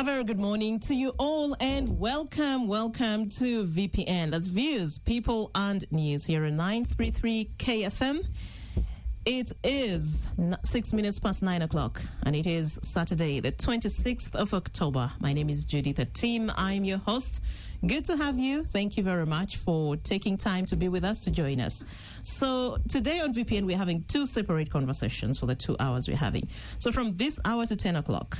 very good morning to you all and welcome to VPN. That's Views, People and News here on 933 KFM. It is 6 minutes past 9 o'clock and it is Saturday, the 26th of October. My name is Judith Atim. I'm your host. Good to have you. Thank you very much for taking time to be with us, to join us. So today on VPN, we're having two separate conversations for the 2 hours we're having. So from this hour to 10 o'clock,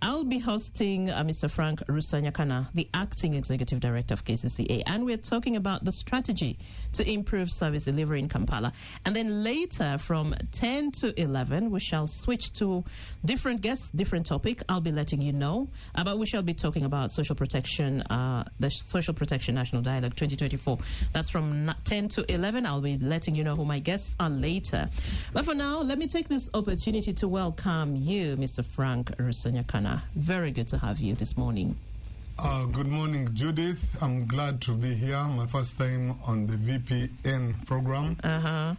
I'll be hosting Mr. Frank Rusanyakana, the Acting Executive Director of KCCA, and we're talking about the strategy to improve service delivery in Kampala. And then later, from 10 to 11, we shall switch to different guests, different topic. I'll be letting you know. But we shall be talking about social protection, the Social Protection National Dialogue 2024. That's from 10 to 11. I'll be letting you know who my guests are later. But for now, let me take this opportunity to welcome you, Mr. Frank Rusanyakana. Very good to have you this morning. Good morning, Judith. I'm glad to be here. My first time on the VPN program.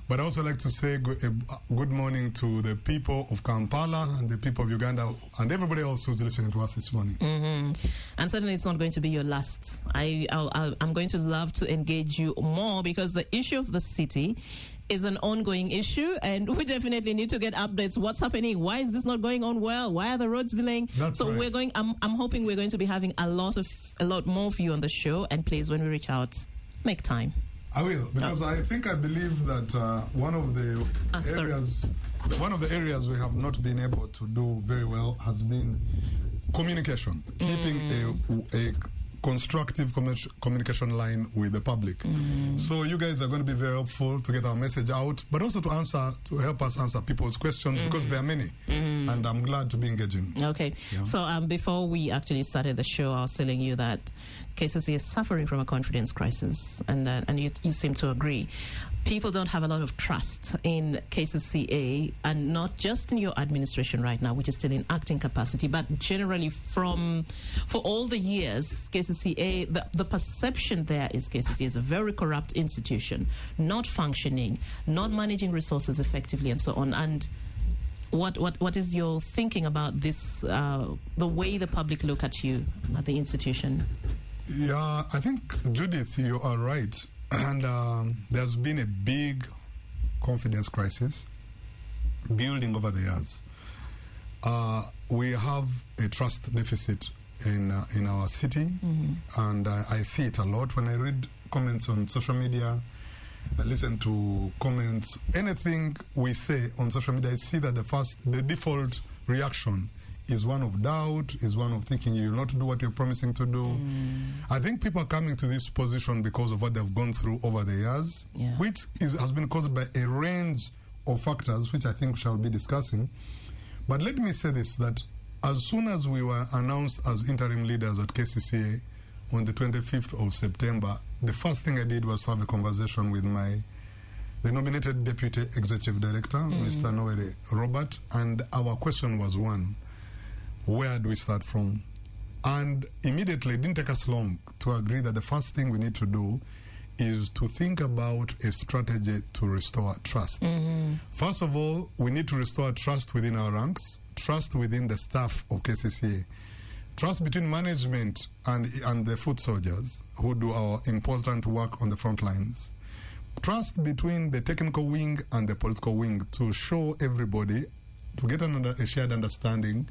But I also like to say good morning to the people of Kampala and the people of Uganda and everybody else who's listening to us this morning. And certainly it's not going to be your last. I'm going to love to engage you more because the issue of the city is an ongoing issue, and we definitely need to get updates. What's happening? Why is this not going on well? Why are the roads delaying? That's so right. we're going. I'm hoping we're going to be having a lot more of you on the show. And please, when we reach out, make time. I will, because I believe that one of the areas we have not been able to do very well has been communication, keeping a constructive communication line with the public. So you guys are going to be very helpful to get our message out, but also to help us answer people's questions because there are many, and I'm glad to be engaging. Okay. Yeah. So before we actually started the show, I was telling you that KCCA is suffering from a confidence crisis, and you seem to agree. People don't have a lot of trust in KCCA, and not just in your administration right now, which is still in acting capacity, but generally for all the years, KCCA, the perception there is KCCA is a very corrupt institution, not functioning, not managing resources effectively, and so on. And what is your thinking about this, the way the public look at you, at the institution? Yeah, I think, Judith, you are right. And there's been a big confidence crisis building over the years. We have a trust deficit in our city, and I see it a lot when I read comments on social media. I listen to comments. Anything we say on social media, I see that the default reaction is one of doubt, is one of thinking you will not do what you're promising to do. I think people are coming to this position because of what they've gone through over the years, which has been caused by a range of factors, which I think we shall be discussing. But let me say this, that as soon as we were announced as interim leaders at KCCA on the 25th of September, the first thing I did was have a conversation with the nominated Deputy Executive Director, Mr. Noel Robert, and our question was one: where do we start from? And immediately, it didn't take us long to agree that the first thing we need to do is to think about a strategy to restore trust. First of all, we need to restore trust within our ranks, trust within the staff of KCCA, trust between management and the foot soldiers who do our important work on the front lines, trust between the technical wing and the political wing to show everybody, to get a shared understanding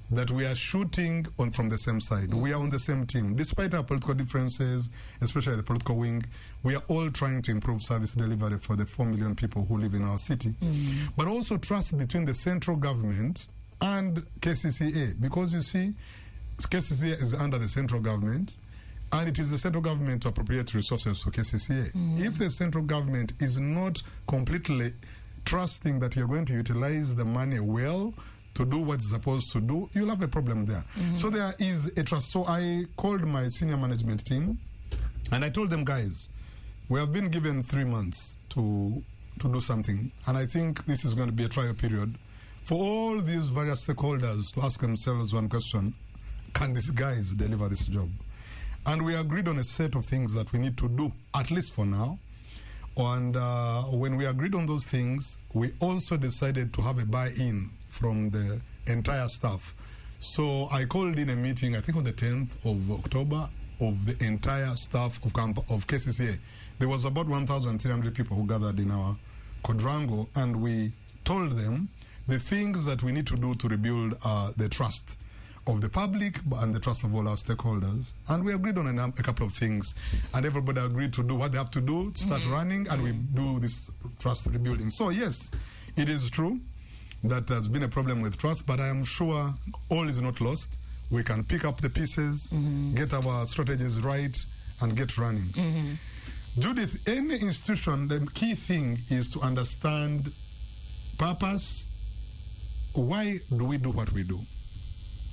that we are shooting from the same side. We are on the same team. Despite our political differences, especially the political wing, we are all trying to improve service delivery for the 4 million people who live in our city. But also trust between the central government and KCCA, because you see, KCCA is under the central government, and it is the central government to appropriate resources to KCCA. If the central government is not completely trusting that you're going to utilize the money well, to do what it's supposed to do, you'll have a problem there. So there is a trust. So I called my senior management team and I told them, guys, we have been given 3 months to do something. And I think this is going to be a trial period for all these various stakeholders to ask themselves one question: can these guys deliver this job? And we agreed on a set of things that we need to do, at least for now. And when we agreed on those things, we also decided to have a buy-in from the entire staff So I called in a meeting, I think on the 10th of October, of the entire staff of KCCA. There was about 1,300 people who gathered in our quadrangle, and we told them the things that we need to do to rebuild the trust of the public and the trust of all our stakeholders. And we agreed on a couple of things, and everybody agreed to do what they have to do to start running, and we do this trust rebuilding. So yes, it is true that there's been a problem with trust, but I am sure all is not lost. We can pick up the pieces, get our strategies right, and get running. Judith, any institution, the key thing is to understand purpose. Why do we do what we do?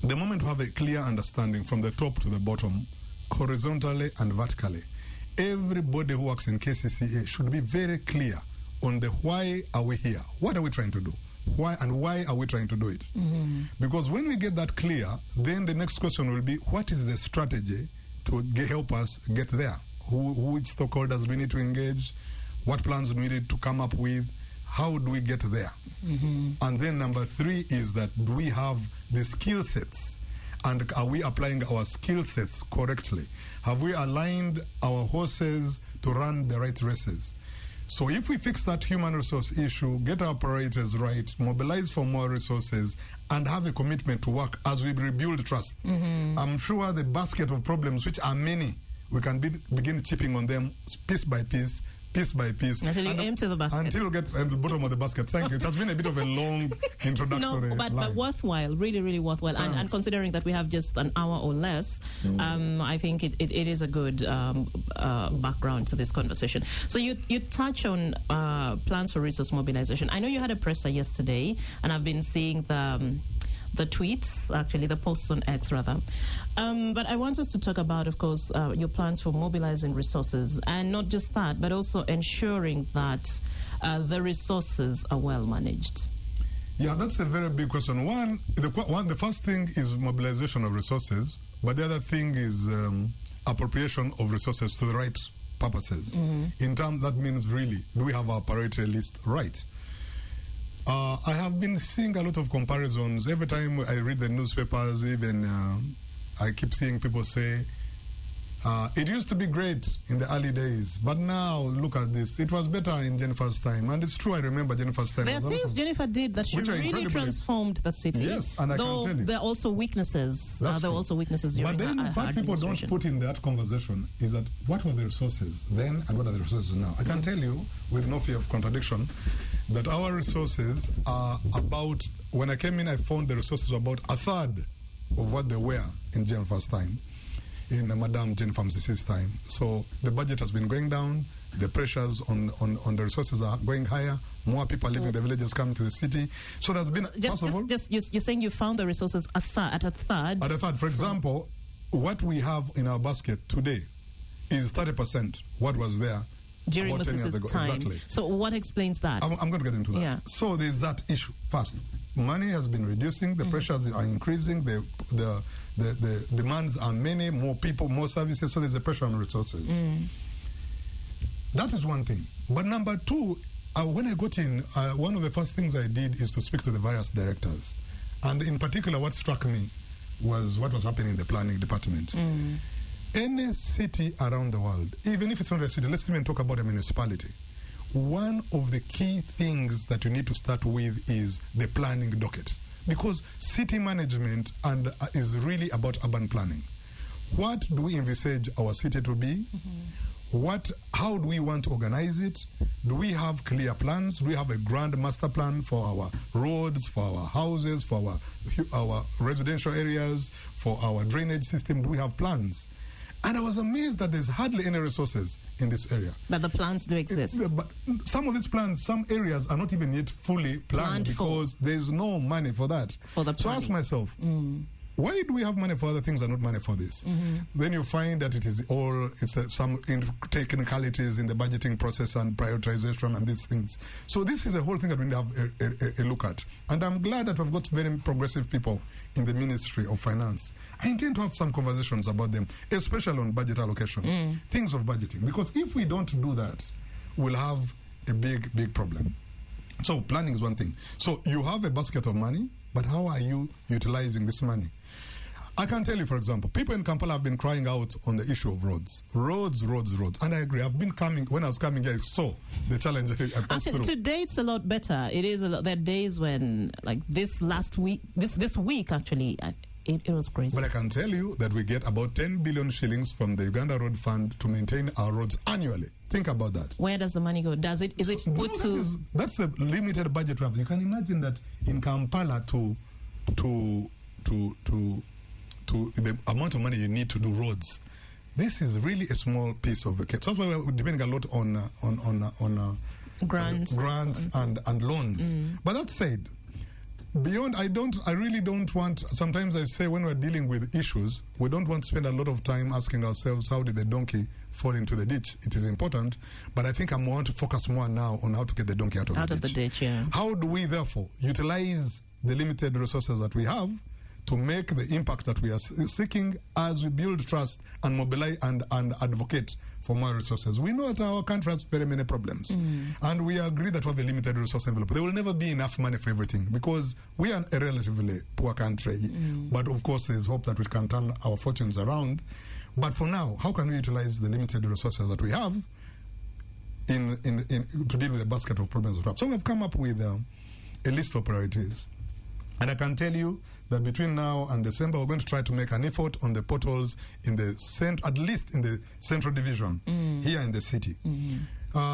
The moment we have a clear understanding from the top to the bottom, horizontally and vertically, everybody who works in KCCA should be very clear on the why are we here? What are we trying to do? Why are we trying to do it? Because when we get that clear, then the next question will be, what is the strategy to help us get there? Which stakeholders we need to engage? What plans do we need to come up with? How do we get there? And then number 3 is that, do we have the skill sets? And are we applying our skill sets correctly? Have we aligned our horses to run the right races? So if we fix that human resource issue, get our operators right, mobilize for more resources, and have a commitment to work as we rebuild trust, I'm sure the basket of problems, which are many, we can begin chipping on them piece by piece, until you empty the basket. Until you get at the bottom of the basket. Thank you. It has been a bit of a long introductory but worthwhile, really worthwhile. And considering that we have just an hour or less, I think it is a good background to this conversation. So you touch on plans for resource mobilization. I know you had a presser yesterday, and I've been seeing the tweets, actually, the posts on X, rather. But I want us to talk about, of course, your plans for mobilizing resources, and not just that, but also ensuring that the resources are well managed. Yeah, that's a very big question. The first thing is mobilization of resources, but the other thing is appropriation of resources to the right purposes. In terms, that means really, do we have our priority list right? I have been seeing a lot of comparisons. Every time I read the newspapers, even I keep seeing people say, it used to be great in the early days, but now look at this. It was better in Jennifer's time. And it's true, I remember Jennifer's time. There are things Jennifer did that she really transformed the city. Yes, and I can tell you. There are also weaknesses. There are also weaknesses during But then what people don't put in that conversation is that what were the resources then and what are the resources now? I can tell you, with no fear of contradiction, that our resources are about, when I came in, I found the resources were about a third of what they were in Jennifer's time, in Madame Jennifer Msisi's time. So the budget has been going down, the pressures on the resources are going higher, more people are leaving the villages, coming to the city. So there's been, you're saying you found the resources at a third? At a third. For example, what we have in our basket today is 30% what was there during Moses's time. Exactly. So what explains that? I'm going to get into that. Yeah. So there's that issue first. Money has been reducing, the pressures are increasing, the demands are many, more people, more services, so there's a pressure on resources. That is one thing. But number 2, when I got in, one of the first things I did is to speak to the various directors. And in particular, what struck me was what was happening in the planning department. Any city around the world, even if it's not a city, let's even talk about a municipality. One of the key things that you need to start with is the planning docket, because city management is really about urban planning. What do we envisage our city to be? How do we want to organize it? Do we have clear plans? Do we have a grand master plan for our roads, for our houses, for our residential areas, for our drainage system? Do we have plans? And I was amazed that there's hardly any resources in this area. But the plans do exist. But some of these plans, some areas are not even yet fully planned because there's no money for that. For the planning. So I ask myself, why do we have money for other things and not money for this? Then you find that it's some technicalities in the budgeting process and prioritization and these things. So this is a whole thing that we need to have a look at. And I'm glad that we've got very progressive people in the Ministry of Finance. I intend to have some conversations about them, especially on budget allocation, things of budgeting. Because if we don't do that, we'll have a big problem. So planning is one thing. So you have a basket of money, but how are you utilizing this money? I can tell you, for example, people in Kampala have been crying out on the issue of roads. Roads. And I agree. I've been coming, when I was coming here, I saw the challenge I passed Actually, through. today it's a lot better. It is a lot. There are days when, like this last week, this week actually, it was crazy. But I can tell you that we get about 10 billion shillings from the Uganda Road Fund to maintain our roads annually. Think about that. Where does the money go? Is it put to... That's the limited budget we have. You can imagine that in Kampala to the amount of money you need to do roads. This is really a small piece of the cake. So that's why we're depending a lot on grants and loans. But that said, beyond, I really don't want, sometimes I say when we're dealing with issues, we don't want to spend a lot of time asking ourselves, how did the donkey fall into the ditch? It is important, but I think I want to focus more now on how to get the donkey out of the ditch. Yeah. How do we, therefore, utilize the limited resources that we have to make the impact that we are seeking as we build trust and mobilize and advocate for more resources? We know that our country has very many problems, and we agree that we have a limited resource envelope. There will never be enough money for everything because we are a relatively poor country, but of course there's hope that we can turn our fortunes around. But for now, how can we utilize the limited resources that we have in to deal with the basket of problems we have? So we've come up with a list of priorities. And I can tell you that between now and December, we're going to try to make an effort on the potholes in the at least in the central division here in the city.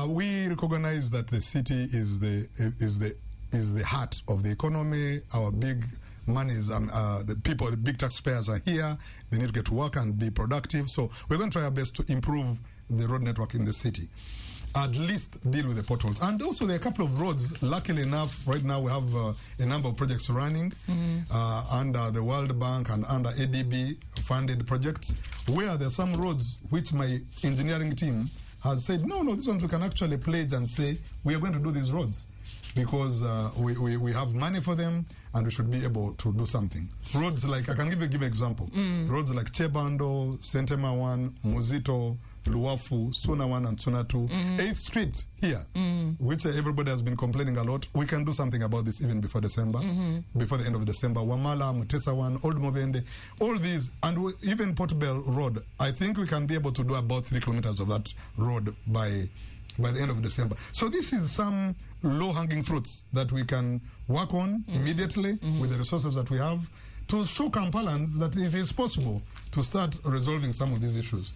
We recognize that the city is the heart of the economy. Our big monies, the people, the big taxpayers are here. They need to get to work and be productive. So we're going to try our best to improve the road network in the city. At least deal with the potholes. And also there are a couple of roads, luckily enough, right now we have a number of projects running under the World Bank and under ADB funded projects, where there are some roads which my engineering team has said, no, this one we can actually pledge and say, we are going to do these roads because we have money for them and we should be able to do something. Roads like, I can give you an example, roads like Chebando, Sentema 1, Muzito, Luwafu, Suna 1 and Suna 2, 8th Street here, which everybody has been complaining a lot. We can do something about this even before December, before the end of December. Wamala, Mutesa 1, Old Mobende, all these, and even Port Bell Road. I think we can be able to do about 3 kilometers of that road by the end of December. So this is some low-hanging fruits that we can work on immediately with the resources that we have to show Kampalans that it is possible to start resolving some of these issues.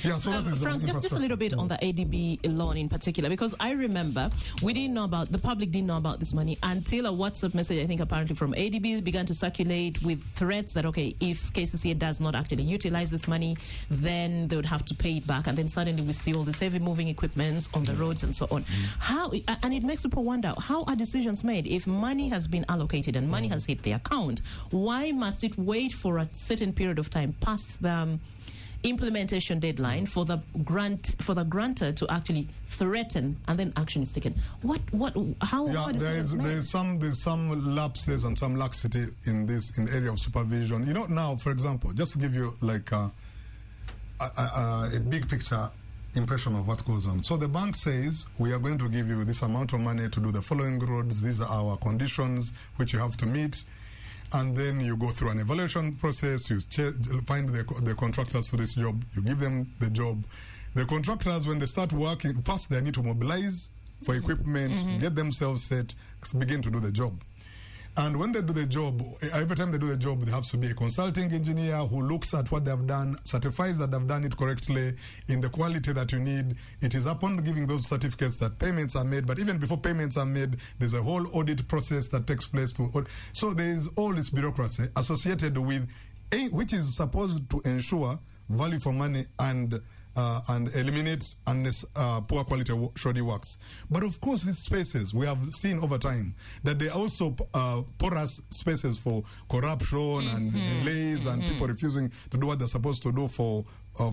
Yeah, so Frank, just a little bit on the ADB loan in particular, because I remember the public didn't know about this money until a WhatsApp message, I think apparently from ADB, began to circulate with threats that, okay, if KCCA does not actually utilize this money, then they would have to pay it back. And then suddenly we see all these heavy moving equipments on the roads and so on. And it makes people wonder, how are decisions made? If money has been allocated and money has hit the account, why must it wait for a certain period of time past the implementation deadline for the grantor to actually threaten and then action is taken? How there's some lapses and some laxity in the area of supervision. Now, for example, just to give you like a big picture impression of what goes on. So the bank says, we are going to give you this amount of money to do the following roads. These are our conditions which you have to meet. And then you go through an evaluation process, you find the contractors for this job, you give them the job. The contractors, when they start working, first they need to mobilize for equipment, get themselves set, begin to do the job. And when they do the job, every time they do the job, there has to be a consulting engineer who looks at what they've done, certifies that they've done it correctly in the quality that you need. It is upon giving those certificates that payments are made. But even before payments are made, there's a whole audit process that takes place. So there is all this bureaucracy associated with, which is supposed to ensure value for money and eliminate poor quality shoddy works. But of course, these spaces, we have seen over time that they also porous spaces for corruption and delays and people refusing to do what they're supposed to do for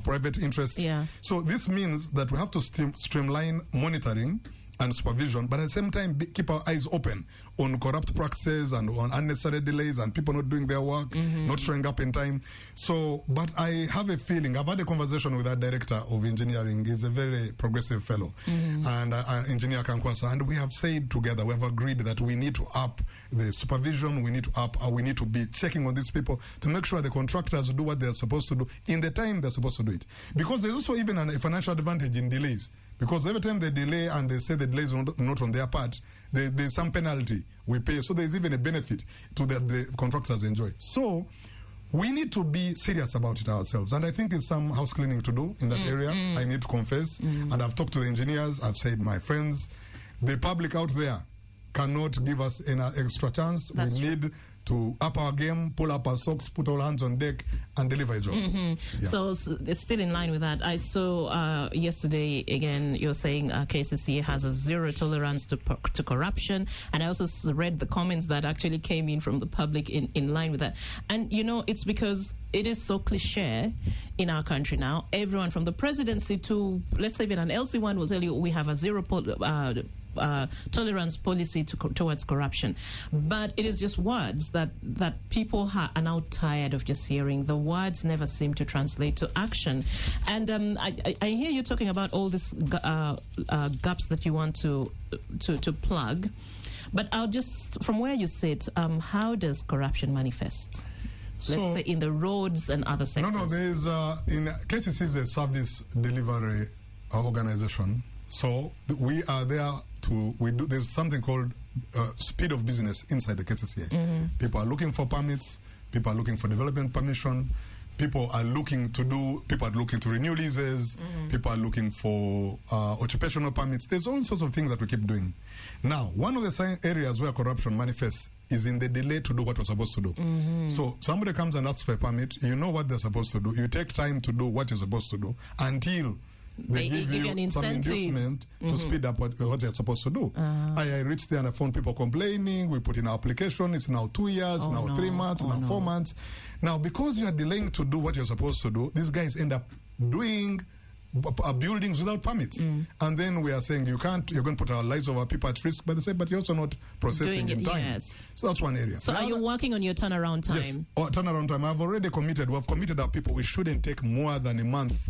private interests. Yeah. So this means that we have to streamline monitoring and supervision, but at the same time keep our eyes open on corrupt practices and on unnecessary delays and people not doing their work, not showing up in time. So, but I have a feeling, I've had a conversation with our director of engineering. He's a very progressive fellow, and Engineer Kankwasa, and we have said together, we have agreed that we need to up the supervision, we need to be checking on these people to make sure the contractors do what they're supposed to do in the time they're supposed to do it. Because there's also even a financial advantage in delays. Because every time they delay and they say the delays are not on their part, there's some penalty we pay. So there's even a benefit to the contractors enjoy. So we need to be serious about it ourselves. And I think it's some house cleaning to do in that area. I need to confess. And I've talked to the engineers. I've said, my friends, the public out there cannot give us an extra chance. That's we need to up our game, pull up our socks, put all hands on deck, and deliver a job. Yeah. So it's still in line with that. I saw yesterday, again, you're saying KCC has a zero tolerance to corruption. And I also read the comments that actually came in from the public in line with that. And, you know, it's because it is so cliche in our country now. Everyone from the presidency to, let's say, even an LC1 will tell you we have a zero tolerance policy towards corruption, but it is just words that people are now tired of just hearing. The words never seem to translate to action. And I hear you talking about all these gaps that you want to plug, but I'll just, from where you sit, how does corruption manifest? Let's say in the roads and other sectors. No, there is in KCC is a service delivery organization. So we are there there's something called speed of business inside the KCCA. People are looking for permits, people are looking for development permission, people are looking to renew leases, people are looking for occupational permits. There's all sorts of things that we keep doing. Now, one of the areas where corruption manifests is in the delay to do what we're supposed to do. So somebody comes and asks for a permit, you know what they're supposed to do, you take time to do what you're supposed to do until they give you some inducement to speed up what they're supposed to do. I reached there and I found people complaining. We put in our application. It's now 2 years, 3 months, 4 months. Now, because you are delaying to do what you're supposed to do, these guys end up doing buildings without permits. And then we are saying, you're going to put our lives of our people at risk, but they say, but you're also not processing in time. Yes. So that's one area. So are you working on your turnaround time? Yes, turnaround time. I've already committed. We've committed our people. We shouldn't take more than a month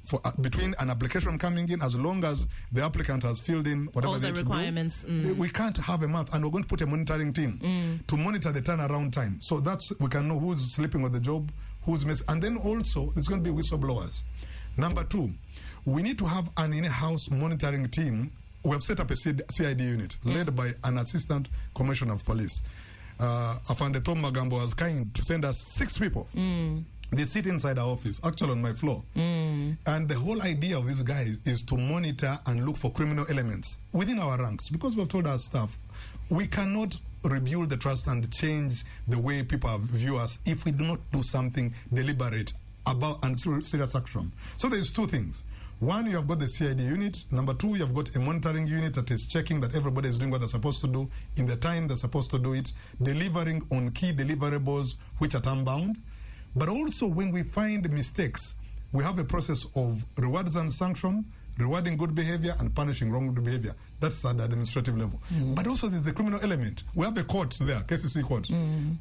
for between an application coming in, as long as the applicant has filled in whatever all the requirements. We can't have a month, and we're going to put a monitoring team to monitor the turnaround time. So we can know who's sleeping on the job, who's missing, and then also there's going to be whistleblowers. Number 2, we need to have an in-house monitoring team. We have set up a CID unit led by an assistant commissioner of police. Afande Tom Magambo was kind to send us 6 people. They sit inside our office, actually on my floor. And the whole idea of these guys is to monitor and look for criminal elements within our ranks. Because we've told our staff, we cannot rebuild the trust and change the way people view us if we do not do something deliberate about and serious action. So there's 2 things. 1, you have got the CID unit. Number 2, you have got a monitoring unit that is checking that everybody is doing what they're supposed to do in the time they're supposed to do it, delivering on key deliverables which are time-bound. But also, when we find mistakes, we have a process of rewards and sanction, rewarding good behavior and punishing wrong behavior. That's at the administrative level. But also, there's the criminal element. We have a court there, KCC court.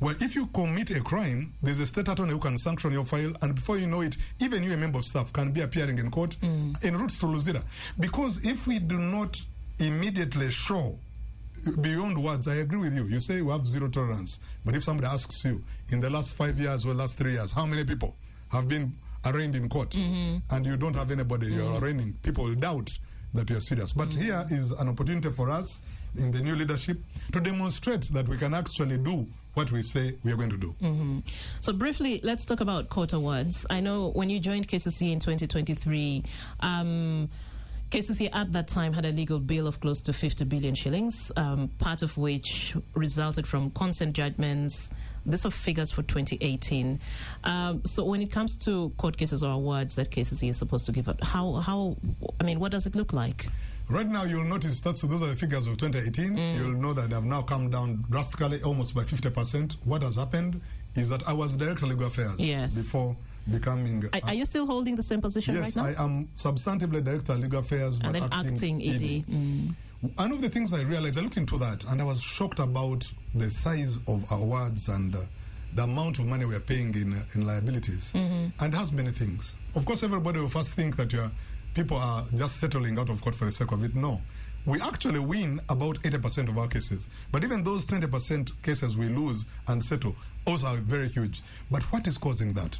Well, if you commit a crime, there's a state attorney who can sanction your file, and before you know it, even you, a member of staff, can be appearing in court en route to Luzira. Because if we do not immediately show beyond words, I agree with you. You say we have zero tolerance. But if somebody asks you, in the last 5 years or last 3 years, how many people have been arraigned in court? And you don't have anybody you're arraigning, people will doubt that you're serious. But here is an opportunity for us in the new leadership to demonstrate that we can actually do what we say we are going to do. So briefly, let's talk about court awards. I know when you joined KCC in 2023, KCC at that time had a legal bill of close to 50 billion shillings, part of which resulted from consent judgments. These are figures for 2018. So when it comes to court cases or awards that KCC is supposed to give up, what does it look like? Right now, you'll notice those are the figures of 2018. You'll know that they have now come down drastically, almost by 50%. What has happened is that I was Director of Legal Affairs before becoming... Are you still holding the same position right now? Yes, I am substantively Director of Legal Affairs, and but then acting ED. One of the things I realized, I looked into that, and I was shocked about the size of awards and the amount of money we are paying in liabilities. And it has many things. Of course, everybody will first think that people are just settling out of court for the sake of it. No. We actually win about 80% of our cases. But even those 20% cases we lose and settle also are very huge. But what is causing that?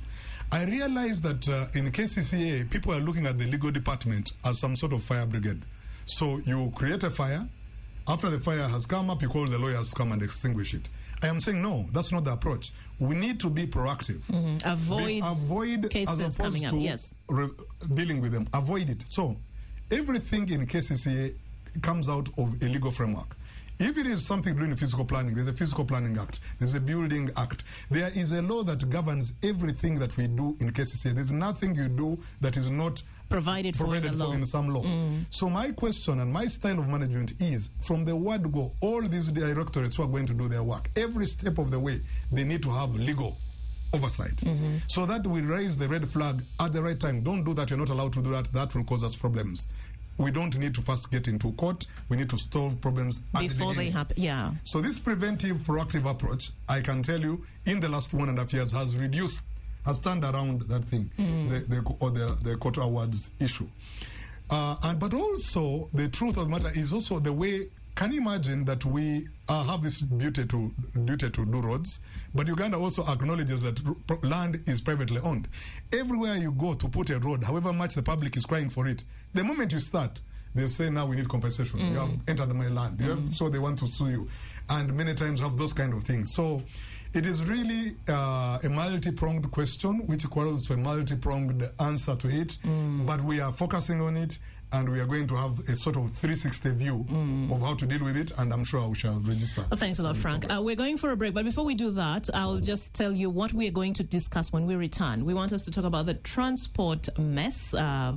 I realized that in KCCA, people are looking at the legal department as some sort of fire brigade. So you create a fire. After the fire has come up, you call the lawyers to come and extinguish it. I am saying no, that's not the approach. We need to be proactive. Avoid cases coming up, yes. Dealing with them. Avoid it. So everything in KCCA comes out of a legal framework. If it is something doing physical planning, there's a Physical Planning Act, there's a Building Act. There is a law that governs everything that we do in KCCA. There's nothing you do that is not provided for in some law. So my question and my style of management is, from the word go, all these directorates who are going to do their work, every step of the way, they need to have legal oversight. So that we raise the red flag at the right time. Don't do that, you're not allowed to do that. That will cause us problems. We don't need to first get into court. We need to solve problems before they happen. Yeah. So this preventive, proactive approach, I can tell you, in the last 1.5 years, has turned around that thing, the court awards issue. But also, the truth of the matter is also the way. Can you imagine that we have this duty to do roads, but Uganda also acknowledges that land is privately owned. Everywhere you go to put a road, however much the public is crying for it, the moment you start, they say, now we need compensation. You have entered my land. So they want to sue you. And many times have those kind of things. So it is really a multi-pronged question, which requires a multi-pronged answer to it. But we are focusing on it. And we are going to have a sort of 360 view of how to deal with it, and I'm sure we shall register. Well, thanks a lot, Frank. We're going for a break, but before we do that, I'll just tell you what we are going to discuss when we return. We want us to talk about the transport mess,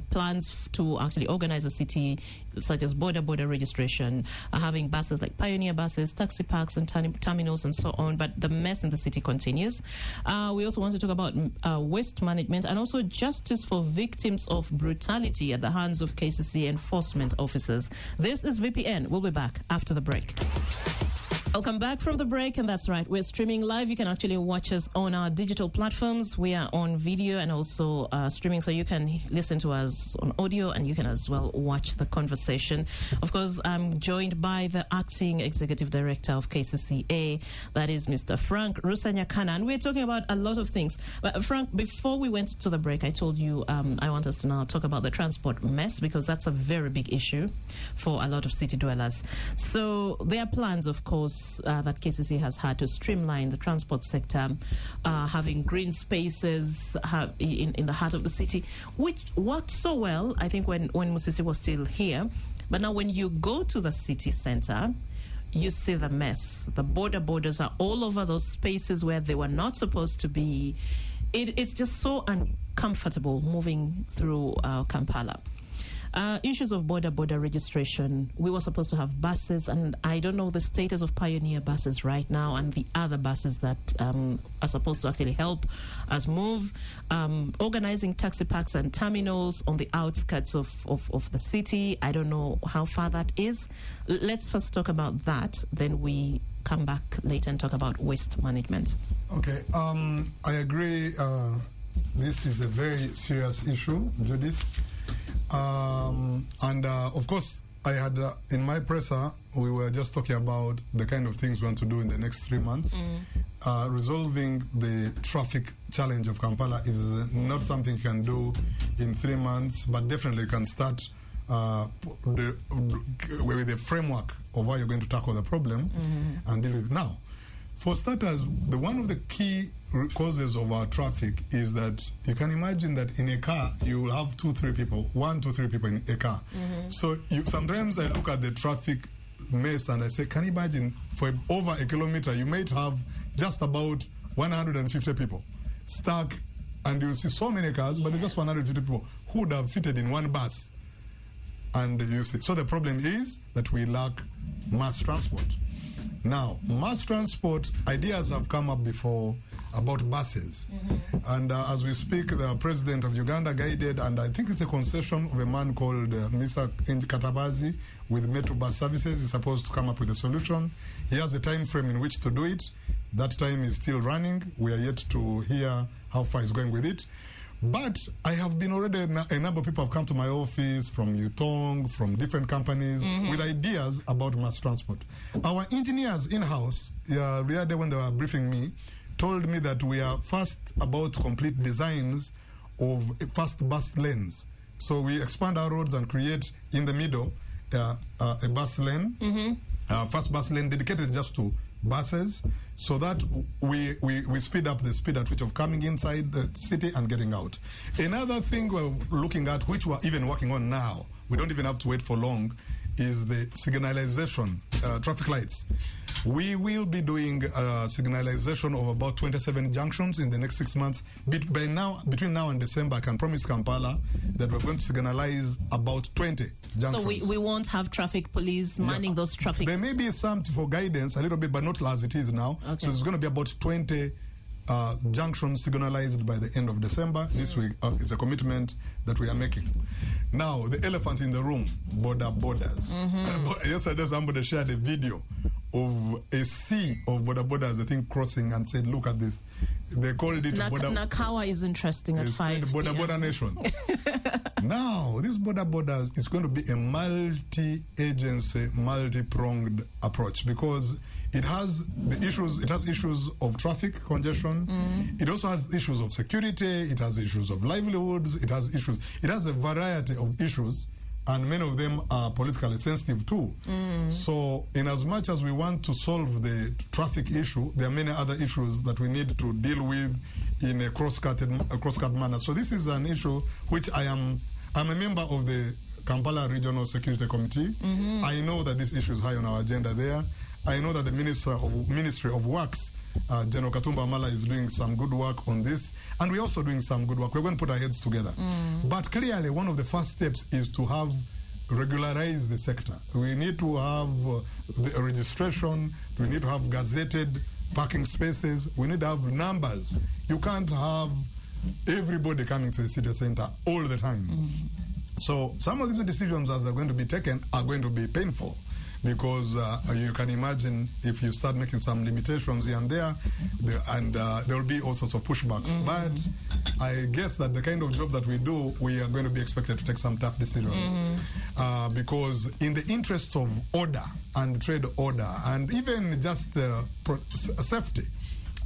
plans to actually organize a city such as border registration, having buses like Pioneer buses, taxi parks and terminals and so on, but the mess in the city continues. We also want to talk about waste management and also justice for victims of brutality at the hands of KCCA enforcement officers. This is VPN. We'll be back after the break. Welcome back from the break, and that's right, we're streaming live. You can actually watch us on our digital platforms. We are on video and also streaming, so you can listen to us on audio and you can as well watch the conversation. Of course, I'm joined by the Acting Executive Director of KCCA, that is Mr. Frank Rusanyakana, and we're talking about a lot of things. But Frank, before we went to the break, I told you I want us to now talk about the transport mess, because that's a very big issue for a lot of city dwellers. So there are plans, of course, that KCC has had to streamline the transport sector, having green spaces in the heart of the city, which worked so well, I think, when Musisi was still here. But now when you go to the city center, you see the mess. The borders are all over those spaces where they were not supposed to be. It's just so uncomfortable moving through Kampala. Issues of border registration. We were supposed to have buses, and I don't know the status of Pioneer buses right now and the other buses that are supposed to actually help us move. Organizing taxi parks and terminals on the outskirts of the city. I don't know how far that is. Let's first talk about that, then we come back later and talk about waste management. Okay, I agree. This is a very serious issue, Judith. Of course, I had in my presser, we were just talking about the kind of things we want to do in the next 3 months. Resolving the traffic challenge of Kampala is not something you can do in 3 months, but definitely you can start with a framework of how you're going to tackle the problem and deal with it. Now, for starters, one of the key causes of our traffic is that you can imagine that in a car you will have 1 to 3 people in a car. So sometimes I look at the traffic mess and I say, can you imagine for over a kilometer you might have just about 150 people stuck, and you see so many cars, but it's just 150 people who would have fitted in one bus. And you see, so the problem is that we lack mass transport. Now, mass transport ideas have come up before. about buses. And as we speak, the president of Uganda guided, and I think it's a concession of a man called Mr. Katabazi with Metro Bus Services. He's supposed to come up with a solution. He has a time frame in which to do it. That time is still running. We are yet to hear how far he's going with it. But I have been already, a number of people have come to my office from Yutong, from different companies, with ideas about mass transport. Our engineers in-house, the other day when they were briefing me, told me that we are first about complete designs of fast bus lanes. So we expand our roads and create in the middle a bus lane, fast bus lane dedicated just to buses, so that we speed up the speed at which of coming inside the city and getting out. Another thing we're looking at, which we're even working on now, we don't even have to wait for long, is the signalization, traffic lights. We will be doing signalization of about 27 junctions in the next 6 months. Between now and December, I can promise Kampala that we're going to signalize about 20 junctions. So we won't have traffic police manning those traffic. There may be some for guidance a little bit, but not as it is now. Okay. So it's going to be about 20 junctions signalized by the end of December. This week, it's a commitment that we are making. Now, the elephant in the room, borders. Yesterday, somebody shared a video of a sea of borders, I think, crossing, and said, look at this. They called it Nakawa is interesting at 5 border nation. Now, this borders is going to be a multi-agency, multi-pronged approach, because it has issues of traffic congestion. It also has issues of security. It has issues of livelihoods. It has a variety of issues, and many of them are politically sensitive too. So in as much as we want to solve the traffic issue, there are many other issues that we need to deal with in a cross-cut manner. So this is an issue which I'm a member of the Kampala Regional Security Committee. I know that this issue is high on our agenda there. I know that the Ministry of Works, General Katumba Amala, is doing some good work on this, and we're also doing some good work. We're going to put our heads together. But clearly, one of the first steps is to have regularize the sector. We need to have the registration. We need to have gazetted parking spaces. We need to have numbers. You can't have everybody coming to the city center all the time. So some of these decisions that are going to be taken are going to be painful, because you can imagine if you start making some limitations here and there, there will be all sorts of pushbacks. But I guess that the kind of job that we do, we are going to be expected to take some tough decisions. Because in the interest of order and trade order, and even just safety,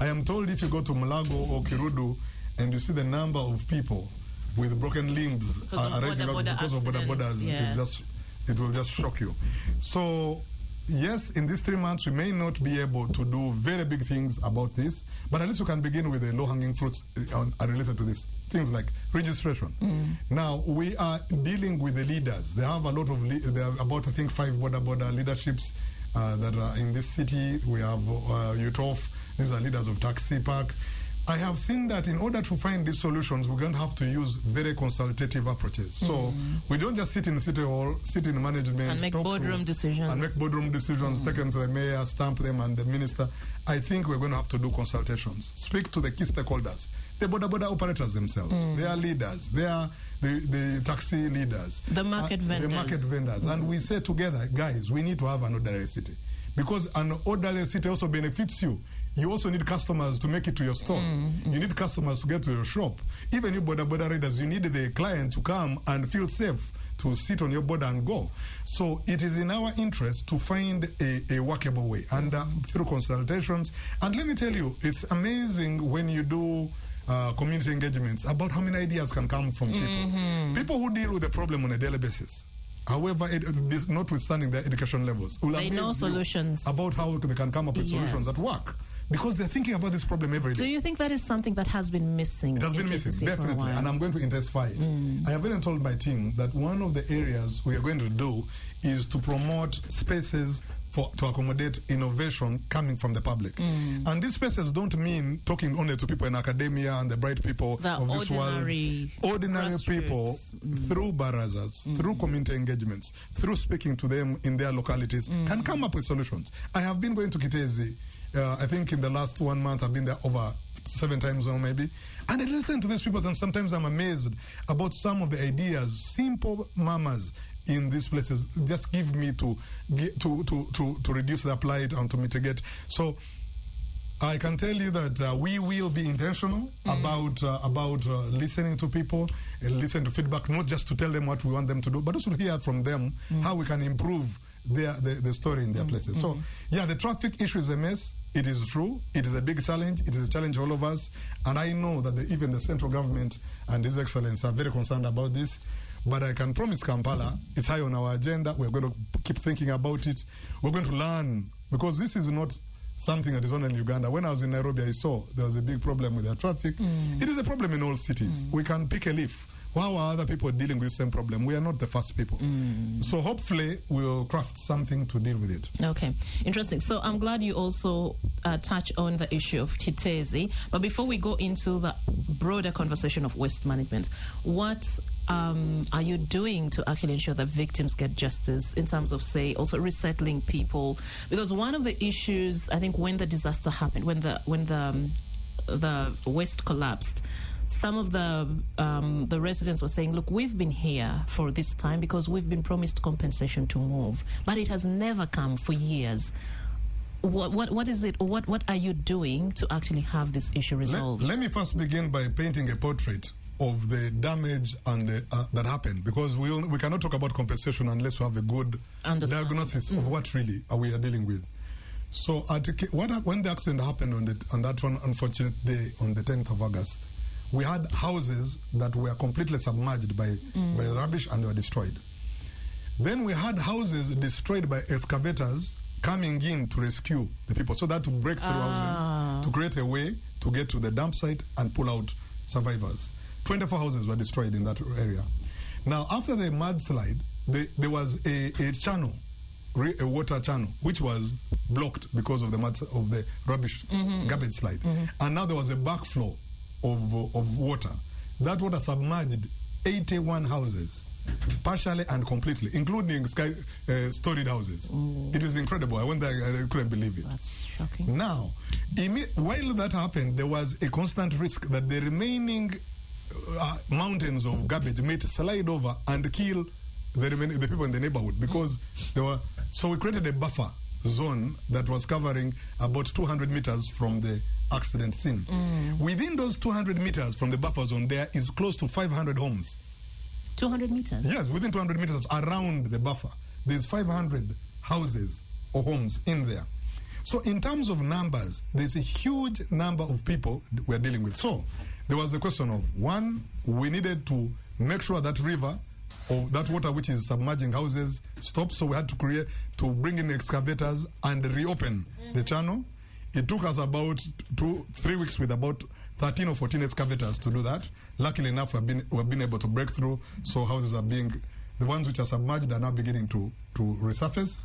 I am told if you go to Mulago or Kirudu and you see the number of people with broken limbs because of border borders, it will just shock you. So, yes, in these 3 months, we may not be able to do very big things about this, but at least we can begin with the low-hanging fruits related to this. Things like registration. Now, we are dealing with the leaders. They have a lot of, there are about, I think, 5 border leaderships that are in this city. We have UTOF. These are leaders of Taxi Park. I have seen that in order to find these solutions, we're going to have to use very consultative approaches. So we don't just sit in City Hall, sit in management, and make boardroom decisions. And make boardroom decisions, take them to the mayor, stamp them, and the minister. I think we're going to have to do consultations. Speak to the key stakeholders, the border operators themselves. They are leaders. They are the taxi leaders. The market vendors. The market vendors. And we say together, guys, we need to have an orderly city. Because an orderly city also benefits you. You also need customers to make it to your store. You need customers to get to your shop. Even you border riders, you need the client to come and feel safe to sit on your border and go. So it is in our interest to find a workable way, and through consultations. And let me tell you, it's amazing when you do community engagements about how many ideas can come from people. People who deal with the problem on a daily basis. However, notwithstanding their education levels, they know solutions about how they can come up with solutions that work, because they're thinking about this problem every day. Do you think that is something that has been missing? It has been missing, definitely, and I'm going to intensify it. I have even told my team that one of the areas we are going to do is to promote spaces to accommodate innovation coming from the public. And these spaces don't mean talking only to people in academia and the bright people of this world. Ordinary people, through barazas, through community engagements, through speaking to them in their localities, can come up with solutions. I have been going to Kitezi. I think in the last 1 month I've been there over 7 times more maybe. And I listen to these people, and sometimes I'm amazed about some of the ideas. Simple mamas in these places just give me to reduce their plight and to mitigate. So I can tell you that we will be intentional about listening to people and listen to feedback, not just to tell them what we want them to do, but also to hear from them how we can improve the story in their places. So, yeah, the traffic issue is a mess. It is true. It is a big challenge. It is a challenge for all of us. And I know that even the central government and His Excellency are very concerned about this. But I can promise Kampala, it's high on our agenda. We're going to keep thinking about it. We're going to learn, because this is not something that is only in Uganda. When I was in Nairobi, I saw there was a big problem with the traffic. It is a problem in all cities. We can pick a leaf. How are other people dealing with the same problem? We are not the first people. So hopefully we'll craft something to deal with it. Okay, interesting. So I'm glad you also touch on the issue of Kitezi. But before we go into the broader conversation of waste management, what are you doing to actually ensure that victims get justice in terms of, say, also resettling people? Because one of the issues, I think, when the disaster happened, when the waste collapsed, some of the residents were saying, look, we've been here for this time because we've been promised compensation to move, but it has never come for years. What is it? What are you doing to actually have this issue resolved? Let me first begin by painting a portrait of the damage and that happened, because we cannot talk about compensation unless we have a good diagnosis of what really we are dealing with. So when the accident happened on that one unfortunate day on the 10th of August, we had houses that were completely submerged by rubbish and they were destroyed. Then we had houses destroyed by excavators coming in to rescue the people. So that to break through houses, to create a way to get to the dump site and pull out survivors. 24 houses were destroyed in that area. Now, after the mudslide, there was a channel, a water channel, which was blocked because of the rubbish garbage slide. And now there was a backflow of water. That water submerged 81 houses, partially and completely, including storied houses. It is incredible. I went there, I couldn't believe it. That's shocking. Now, while that happened, there was a constant risk that the remaining mountains of garbage might slide over and kill the people in the neighborhood, because so we created a buffer zone that was covering about 200 meters from the accident scene. Within those 200 meters from the buffer zone, there is close to 500 homes. 200 meters? Yes, within 200 meters around the buffer, there's 500 houses or homes in there. So in terms of numbers, there's a huge number of people we're dealing with. So there was the question of, one, we needed to make sure that river or that water which is submerging houses stopped. So we had to bring in excavators and reopen the channel. It took us about 3 weeks with about 13 or 14 excavators to do that. Luckily enough, we've been able to break through. So houses are the ones which are submerged are now beginning to resurface.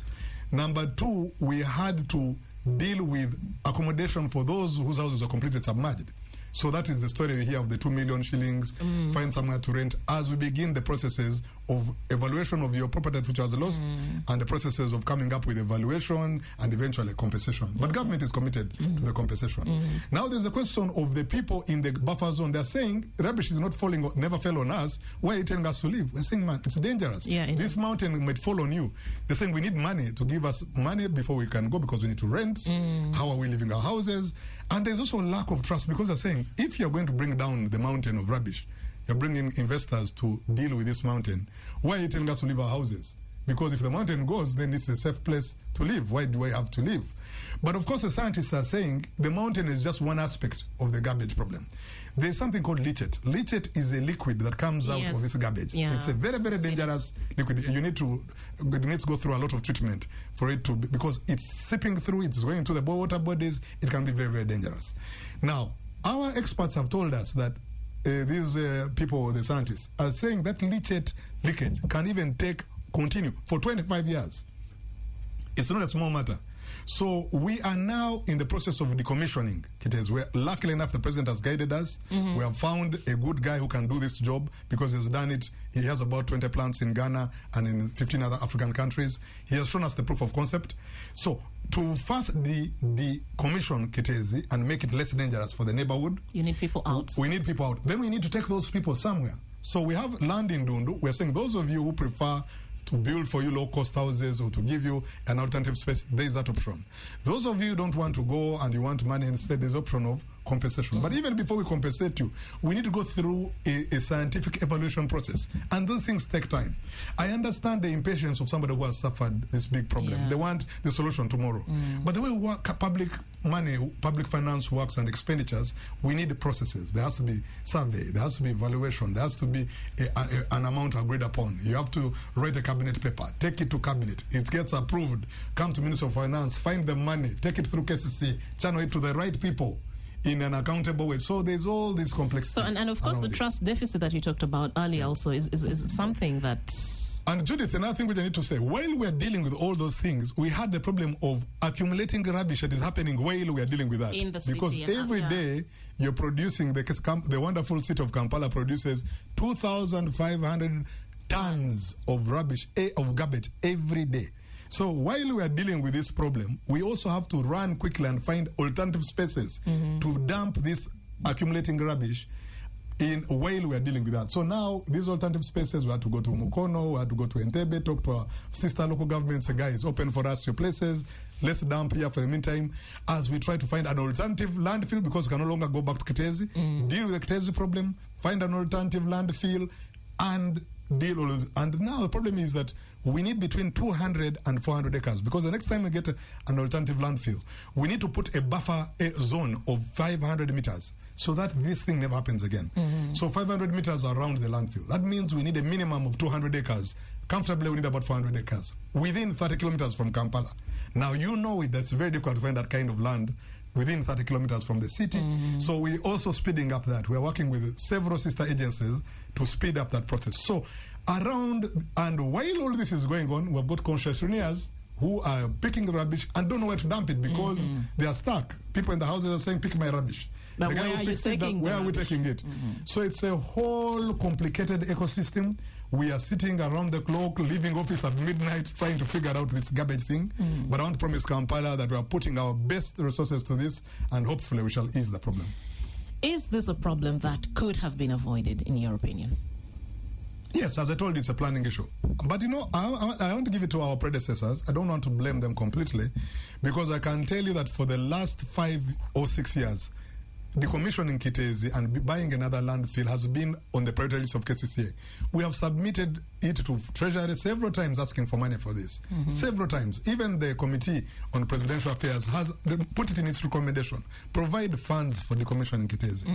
Number two, we had to deal with accommodation for those whose houses are completely submerged. So that is the story we hear of the 2 million shillings, find somewhere to rent, as we begin the processes of evaluation of your property which was lost, and the processes of coming up with evaluation and eventually compensation. But government is committed to the compensation. Now there's a question of the people in the buffer zone. They're saying rubbish is not falling, never fell on us. Why are you telling us to leave? We're saying, man, it's dangerous. Yeah, this mountain might fall on you. They're saying we need money to give us money before we can go, because we need to rent. How are we leaving our houses? And there's also a lack of trust, because they're saying, if you're going to bring down the mountain of rubbish, you're bringing investors to deal with this mountain, why are you telling us to leave our houses? Because if the mountain goes, then it's a safe place to live. Why do I have to live? But of course, the scientists are saying the mountain is just one aspect of the garbage problem. There's something called leachate. Leachate is a liquid that comes out of this garbage. Yeah. It's a very, very dangerous liquid. It needs to go through a lot of treatment for it to because it's seeping through, it's going into the water bodies. It can be very, very dangerous. Now, our experts have told us that these people, the scientists, are saying that leachate leakage can even continue for 25 years. It's not a small matter. So we are now in the process of decommissioning Kitezi. Where luckily enough, the president has guided us. We have found a good guy who can do this job because he's done it. He has about 20 plants in Ghana and in 15 other African countries. He has shown us the proof of concept. So to first decommission Kitezi and make it less dangerous for the neighborhood, you need people out. We need people out. Then we need to take those people somewhere. So we have land in Dundu. We're saying those of you who prefer to build for you low-cost houses or to give you an alternative space, there is that option. Those of you who don't want to go and you want money instead, there's option of compensation. But even before we compensate you, we need to go through a scientific evaluation process. And those things take time. I understand the impatience of somebody who has suffered this big problem. They want the solution tomorrow. But the way public money, public finance works and expenditures, we need the processes. There has to be survey, there has to be evaluation, there has to be an amount agreed upon. You have to write a cabinet paper, take it to cabinet, it gets approved, come to Minister of Finance, find the money, take it through KCC, channel it to the right people in an accountable way. So there's all these complexities. So, and of course, the trust deficit that you talked about earlier also is something that... And Judith, another thing which I need to say, while we're dealing with all those things, we had the problem of accumulating rubbish that is happening while we're dealing with that. In the city. Because every day you're producing, the wonderful city of Kampala produces 2,500 tons of rubbish, of garbage every day. So while we are dealing with this problem, we also have to run quickly and find alternative spaces to dump this accumulating rubbish in while we are dealing with that. So now these alternative spaces, we have to go to Mukono, we have to go to Entebbe, talk to our sister local governments, say, guys, open for us your places, let's dump here for the meantime, as we try to find an alternative landfill, because we can no longer go back to Kitezi, deal with the Kitezi problem, find an alternative landfill, and deal with it. And now the problem is that we need between 200 and 400 acres, because the next time we get an alternative landfill, we need to put a buffer zone of 500 meters so that this thing never happens again. So 500 meters around the landfill. That means we need a minimum of 200 acres. Comfortably, we need about 400 acres within 30 kilometers from Kampala. Now, you know that's very difficult to find that kind of land within 30 kilometers from the city. So we're also speeding up that. We're working with several sister agencies to speed up that process. So around, and while all this is going on, we've got concessionaires who are picking rubbish and don't know where to dump it because they are stuck. People in the houses are saying, pick my rubbish. But where are you taking it? Where are we taking it? So it's a whole complicated ecosystem. We are sitting around the clock, leaving office at midnight, trying to figure out this garbage thing. But I want to promise Kampala that we are putting our best resources to this, and hopefully we shall ease the problem. Is this a problem that could have been avoided, in your opinion? Yes, as I told you, it's a planning issue. But you know, I want to give it to our predecessors. I don't want to blame them completely, because I can tell you that for the last 5 or 6 years, decommissioning Kitezi and buying another landfill has been on the priority list of KCCA. We have submitted it to Treasury several times asking for money for this. Several times. Even the Committee on Presidential Affairs has put it in its recommendation. Provide funds for decommissioning Kitezi.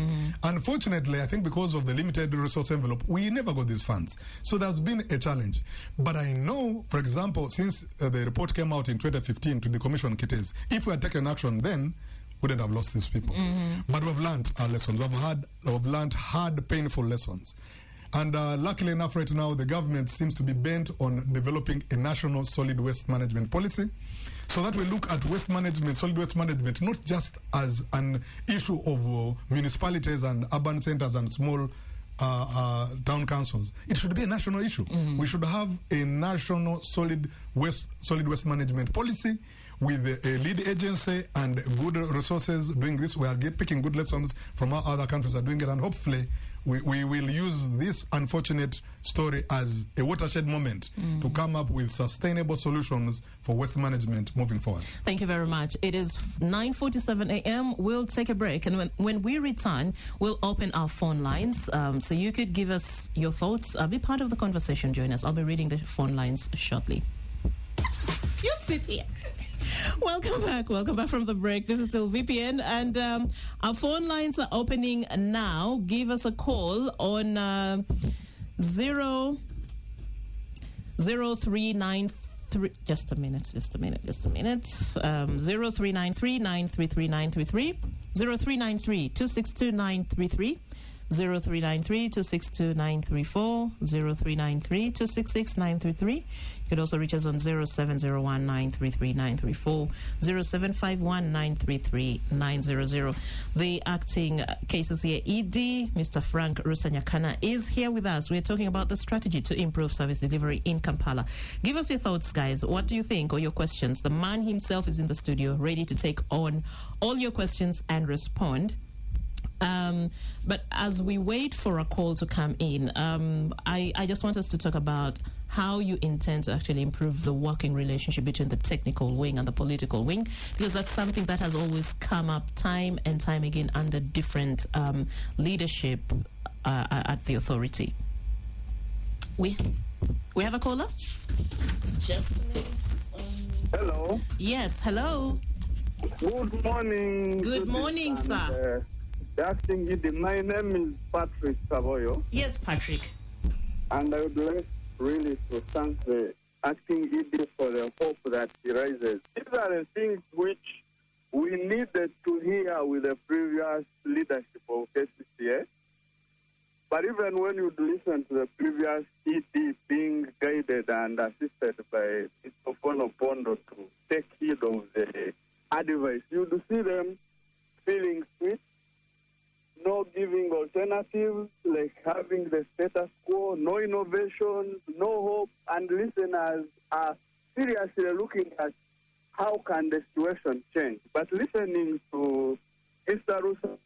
Unfortunately, I think because of the limited resource envelope, we never got these funds. So there's been a challenge. But I know, for example, since the report came out in 2015 to decommission Kitezi, if we had taken action then, wouldn't have lost these people. But we've learned our lessons. We've learned hard, painful lessons. And luckily enough, right now, the government seems to be bent on developing a national solid waste management policy, so that we look at waste management, solid waste management, not just as an issue of municipalities and urban centers and small town councils. It should be a national issue. We should have a national solid waste management policy with a lead agency and good resources doing this. We are picking good lessons from how other countries are doing it, and hopefully we will use this unfortunate story as a watershed moment to come up with sustainable solutions for waste management moving forward. Thank you very much. It is 9:47 a.m. We'll take a break, and when we return, we'll open our phone lines, so you could give us your thoughts. Be part of the conversation. Join us. I'll be reading the phone lines shortly. You sit here. Welcome back from the break. This is still VPN, and our phone lines are opening now. Give us a call on 0393. Just a minute. 0393 933 933, 0393 262 933, 0393 262 934, 0393 266 933. You could also reach us on 0701 933 934, 0751 933 900. The acting KCCA ED, Mr. Frank Rusanyakana, is here with us. We're talking about the strategy to improve service delivery in Kampala. Give us your thoughts, guys. What do you think, or your questions? The man himself is in the studio, ready to take on all your questions and respond. But as we wait for a call to come in, I just want us to talk about how you intend to actually improve the working relationship between the technical wing and the political wing, because that's something that has always come up time and time again under different leadership at the authority. We have a caller? Just a minute. Hello. Yes, hello. Good morning. Good morning, sir. My name is Patrick Savoyo. Yes, Patrick. And I would like really to thank the acting ED for the hope that he raises. These are the things which we needed to hear with the previous leadership of KCCA. But even when you listen to the previous ED being guided and assisted by Mr. Pondo to take heed of the advice, you do see them feeling sweet, no giving alternatives, like having the status quo, no innovation, no hope, and listeners are seriously looking at how can the situation change. But listening to Mr. Russo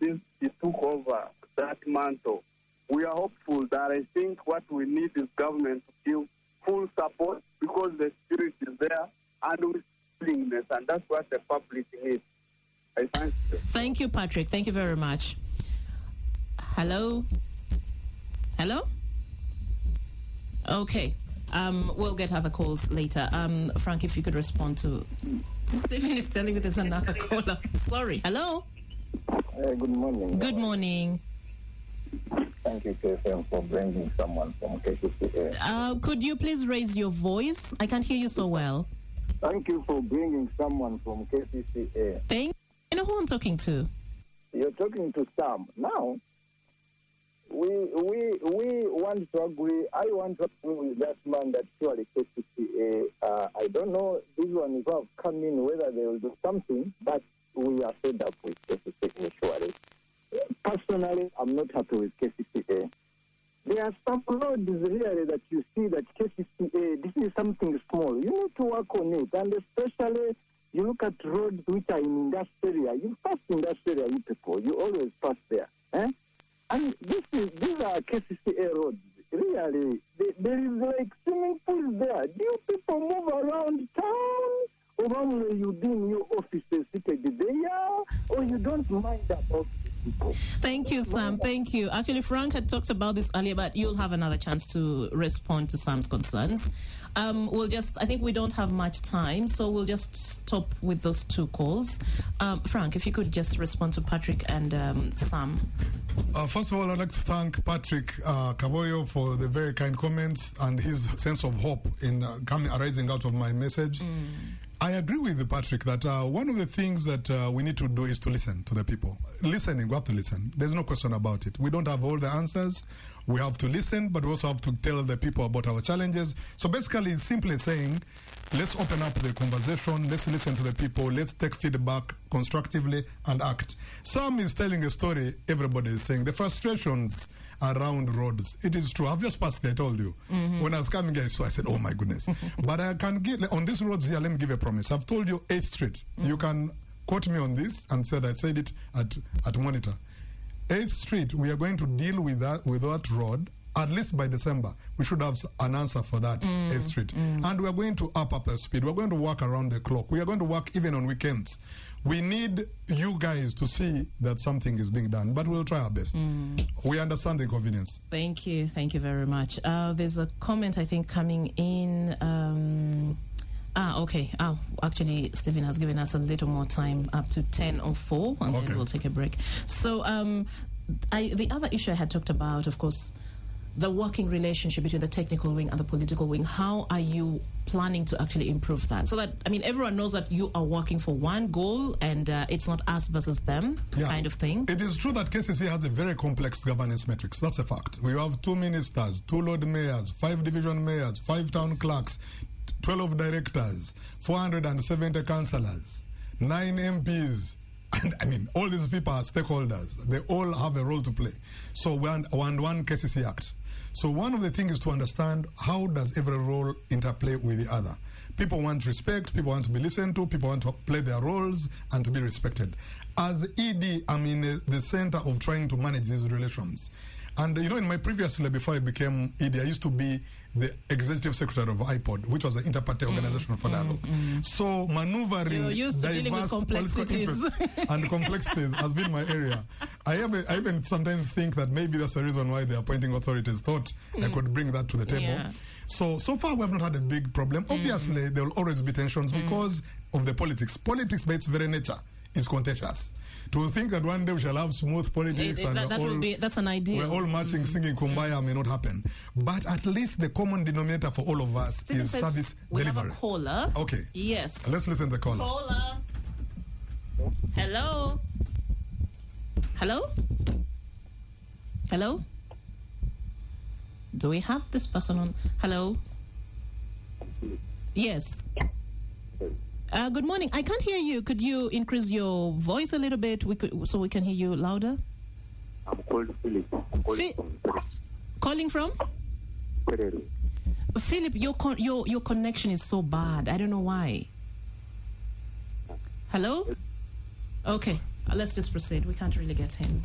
since he took over that mantle, we are hopeful that I think what we need is government to give full support, because the spirit is there and with willingness, and that's what the public needs. I thank you. Thank you, Patrick. Thank you very much. Hello? Hello? Okay. We'll get other calls later. Frank, if you could respond to... Stephen is telling me there's another caller. Sorry. Hello? Good morning. Good morning. Thank you, KFM, for bringing someone from KCCA. Could you please raise your voice? I can't hear you so well. Thank you for bringing someone from KCCA. Thank you. Know who I'm talking to? You're talking to Sam. Now, we want to agree. I want to agree with that man that surely KCCA, I don't know, these ones who have come in, whether they will do something, but we are fed up with KCCA, surely. Personally, I'm not happy with KCCA. There are some roads really that you see that KCCA, this is something small. You need to work on it, and especially you look at roads which are in that area. You pass in that area, you people. You always pass there. And these are KCCA roads. Really, there is like swimming pools there. Do you people move around town? Or only you do in your offices seated there? Or you don't mind about people? Thank you, Sam. Thank you. Actually, Frank had talked about this earlier, but you'll have another chance to respond to Sam's concerns. I think we don't have much time, so we'll just stop with those two calls. Frank, if you could just respond to Patrick and Sam. First of all, I'd like to thank Patrick Kaboyo for the very kind comments and his sense of hope in arising out of my message. I agree with Patrick that one of the things that we need to do is to listen to the people. Listening, we have to listen. There's no question about it. We don't have all the answers. We have to listen, but we also have to tell the people about our challenges. So basically, it's simply saying, let's open up the conversation, let's listen to the people, let's take feedback constructively and act. Sam is telling a story, everybody is saying, the frustrations around roads. It is true. I've just passed there, I told you. When I was coming here, so I said, oh my goodness. But I can get, on these roads here, let me give a promise. I've told you 8th Street. You can quote me on this and said I said it at Monitor. 8th Street, we are going to deal with that road. At least by December, we should have an answer for that 8th Street. And we are going to up the speed. We're going to work around the clock. We are going to work even on weekends. We need you guys to see that something is being done, but we'll try our best. We understand the inconvenience. Thank you. Thank you very much. There's a comment, I think, coming in. Okay. Actually, Stephen has given us a little more time, up to 10:04, and then we'll take a break. So the other issue I had talked about, of course, the working relationship between the technical wing and the political wing. How are you planning to actually improve that? So that, I mean, everyone knows that you are working for one goal and it's not us versus them kind of thing. It is true that KCC has a very complex governance matrix. That's a fact. We have 2 ministers, 2 Lord Mayors, 5 division mayors, 5 town clerks, 12 directors, 470 councillors, 9 MPs. And I mean, all these people are stakeholders. They all have a role to play. So we want one KCC Act. So one of the things is to understand how does every role interplay with the other. People want respect, people want to be listened to, people want to play their roles and to be respected. As ED, I'm in the center of trying to manage these relations. And you know, in my previous life, before I became ED, I used to be the executive secretary of IPOD, which was the Interparty Organization for Dialogue. So maneuvering diverse political interests and complexities has been my area. I even sometimes think that maybe that's the reason why the appointing authorities thought I could bring that to the table. Yeah. So far we have not had a big problem. Obviously, there will always be tensions because of the politics. Politics by its very nature is contentious. To think that one day we shall have smooth politics that's an idea. We're all marching, singing Kumbaya may not happen. But at least the common denominator for all of us Stephen is says service we delivery. Have a caller. Okay. Yes. Let's listen to the caller. Caller. Hello. Hello. Hello. Do we have this person on? Hello. Yes. Good morning. I can't hear you. Could you increase your voice a little bit? So we can hear you louder. I'm called Philip. Calling from? Philip, your connection is so bad. I don't know why. Hello? Okay. Let's just proceed. We can't really get him.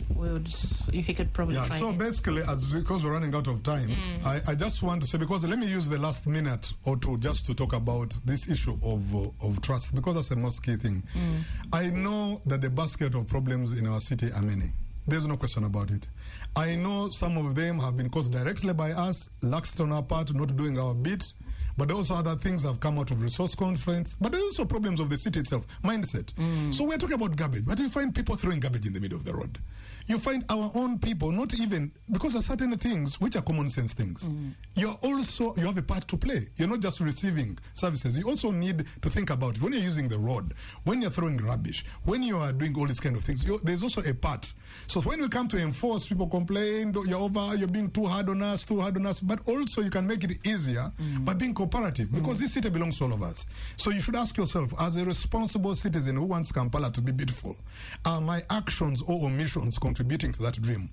He could probably try. So basically, because we're running out of time, I just want to say, because let me use the last minute or two just to talk about this issue of trust, because that's the most key thing. I know that the basket of problems in our city are many. There's no question about it. I know some of them have been caused directly by us, laxed on our part, not doing our bit. But also other things have come out of resource conference. But there's also problems of the city itself, mindset. So we're talking about garbage, but you find people throwing garbage in the middle of the road. You find our own people, not even, because there are certain things which are common sense things. You have a part to play. You're not just receiving services. You also need to think about it. When you're using the road, when you're throwing rubbish, when you are doing all these kind of things, there's also a part. So when we come to enforce, people complain, you're being too hard on us. But also you can make it easier by being cooperative, because this city belongs to all of us. So you should ask yourself, as a responsible citizen who wants Kampala to be beautiful, are my actions or omissions contributing to that dream?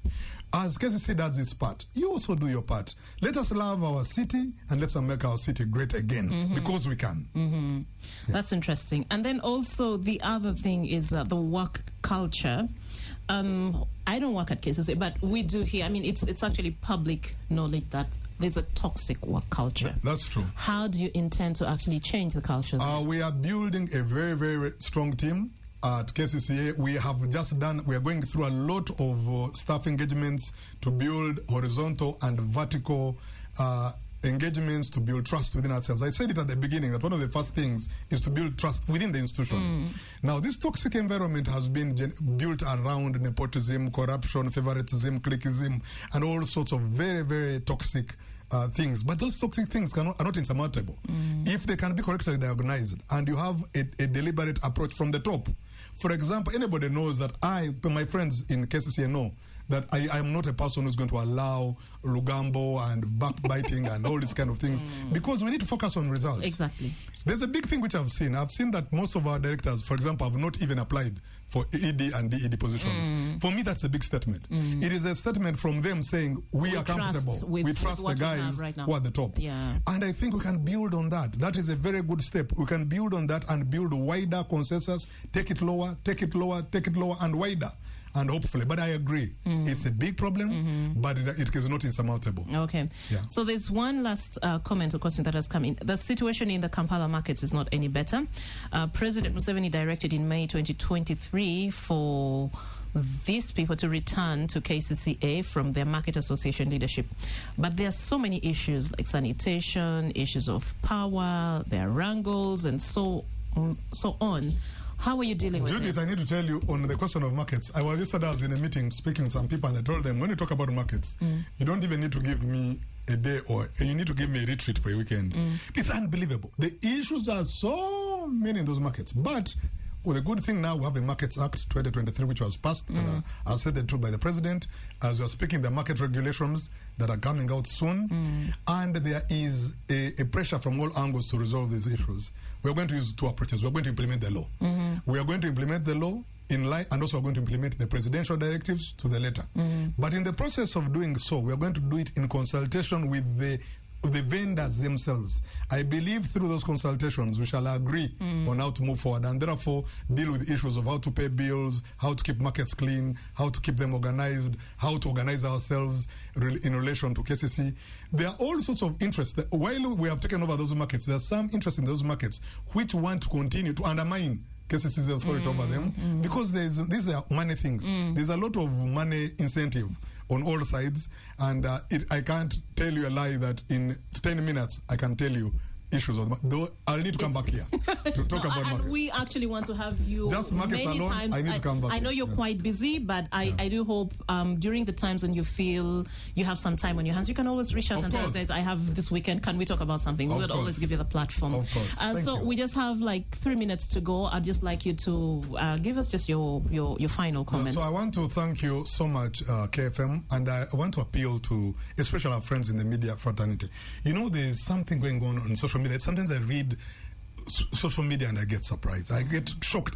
As KCC does its part, you also do your part. Let us love our city and let's make our city great again, because we can. Yeah. That's interesting. And then also the other thing is the work culture. I don't work at KCC, but we do here. I mean, it's actually public knowledge that there's a toxic work culture. That's true. How do you intend to actually change the culture? We are building a very, very strong team at KCCA. We are going through a lot of staff engagements to build horizontal and vertical engagements to build trust within ourselves. I said it at the beginning that one of the first things is to build trust within the institution. Now, this toxic environment has been built around nepotism, corruption, favoritism, cliquism, and all sorts of very, very toxic things. But those toxic things are not insurmountable if they can be correctly diagnosed and you have a deliberate approach from the top. For example, anybody knows that my friends in KCCA know that I am not a person who's going to allow Lugambo and backbiting and all these kind of things, because we need to focus on results. Exactly. There's a big thing which I've seen. I've seen that most of our directors, for example, have not even applied for ED and DED positions. For me, that's a big statement. It is a statement from them saying, we are comfortable. We trust the guys who are at the top. Yeah. And I think we can build on that. That is a very good step. We can build on that and build wider consensus, take it lower, and wider. And hopefully, but I agree, it's a big problem, but it is not insurmountable. Okay. Yeah. So there's one last comment or question that has come in. The situation in the Kampala markets is not any better. President Museveni directed in May 2023 for these people to return to KCCA from their market association leadership. But there are so many issues like sanitation, issues of power, there are wrangles, and so on. How are you dealing with Judith, this? I need to tell you on the question of markets. I was in a meeting speaking to some people, and I told them, when you talk about markets, you don't even need to give me a day, or you need to give me a retreat for a weekend. It's unbelievable. The issues are so many in those markets. But well, the good thing now, we have the Markets Act 2023, which was passed and assented to by the President. As you're speaking, the market regulations that are coming out soon. And there is a pressure from all angles to resolve these issues. We're going to use two approaches. We're going to implement the law. We are going to implement the law in line, and also we're going to implement the presidential directives to the letter. But in the process of doing so, we're going to do it in consultation with the vendors themselves. I believe through those consultations we shall agree on how to move forward, and therefore deal with issues of how to pay bills, how to keep markets clean, how to keep them organized, how to organize ourselves in relation to KCC. There are all sorts of interests. While we have taken over those markets, there's some interest in those markets which want to continue to undermine KCC's authority over them, because these are money things. There's a lot of money incentive on all sides, and I can't tell you a lie that in 10 minutes I can tell you issues of though I'll need to come back here to talk about markets. We actually want to have you just markets many alone. times. I need to come back. I know you're quite busy, but I do hope during the times when you feel you have some time on your hands, you can always reach out and tell us, guys, I have this weekend, can we talk about something? We would always give you the platform. Of course. So we just have like 3 minutes to go. I'd just like you to give us just your final comments. So I want to thank you so much, KFM, and I want to appeal to especially our friends in the media fraternity. You know, there's something going on social media. Sometimes I read social media and I get surprised. I get shocked.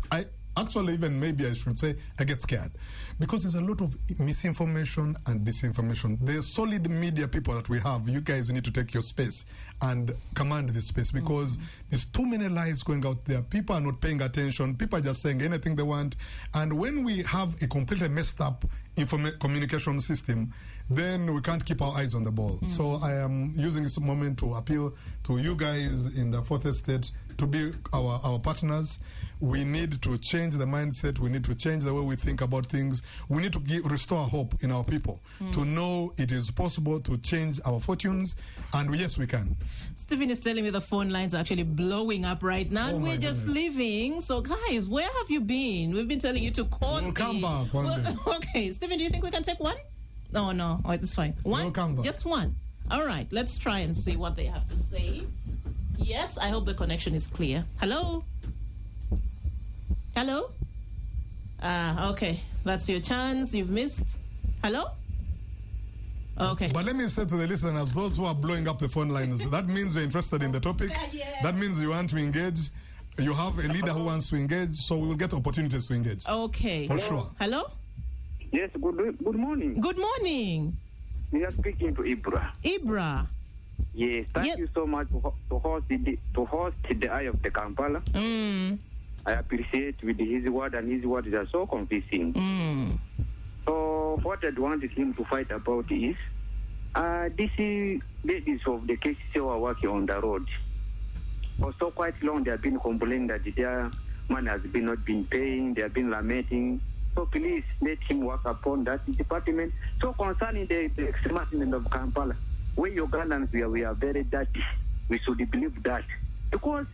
Actually, even maybe I should say, I get scared. Because there's a lot of misinformation and disinformation. The solid media people that we have, you guys need to take your space and command this space, because there's too many lies going out there. People are not paying attention. People are just saying anything they want. And when we have a completely messed up communication system, then we can't keep our eyes on the ball. So I am using this moment to appeal to you guys in the Fourth Estate to be our partners. We need to change the mindset. We need to change the way we think about things. We need to restore hope in our people to know it is possible to change our fortunes, and yes, we can. Stephen is telling me the phone lines are actually blowing up right now, and we're just leaving. So, guys, where have you been? We've been telling you to call. We'll come back one day. Okay, Stephen, do you think we can take one? No, it's fine. One? We'll come back. Just one. All right, let's try and see what they have to say. Yes, I hope the connection is clear. Hello? Hello? Okay, that's your chance. You've missed. Hello? Okay. But let me say to the listeners, those who are blowing up the phone lines, that means you're interested in the topic. That means you want to engage. You have a leader who wants to engage, so we will get opportunities to engage. Okay. For sure. Hello? Yes, good morning. Good morning. We are speaking to Ibra. Ibra. Yes, thank you so much to host the Eye of the Kampala. I appreciate with his word, and his words are so convincing. So what I wanted him to fight about is these ladies of the KCC who are working on the road. For so quite long, they have been complaining that their money has been not been paying. They have been lamenting. So please let him work upon that department. So concerning the extremism of Kampala, we Ugandans, we are very dirty. We should believe that. Because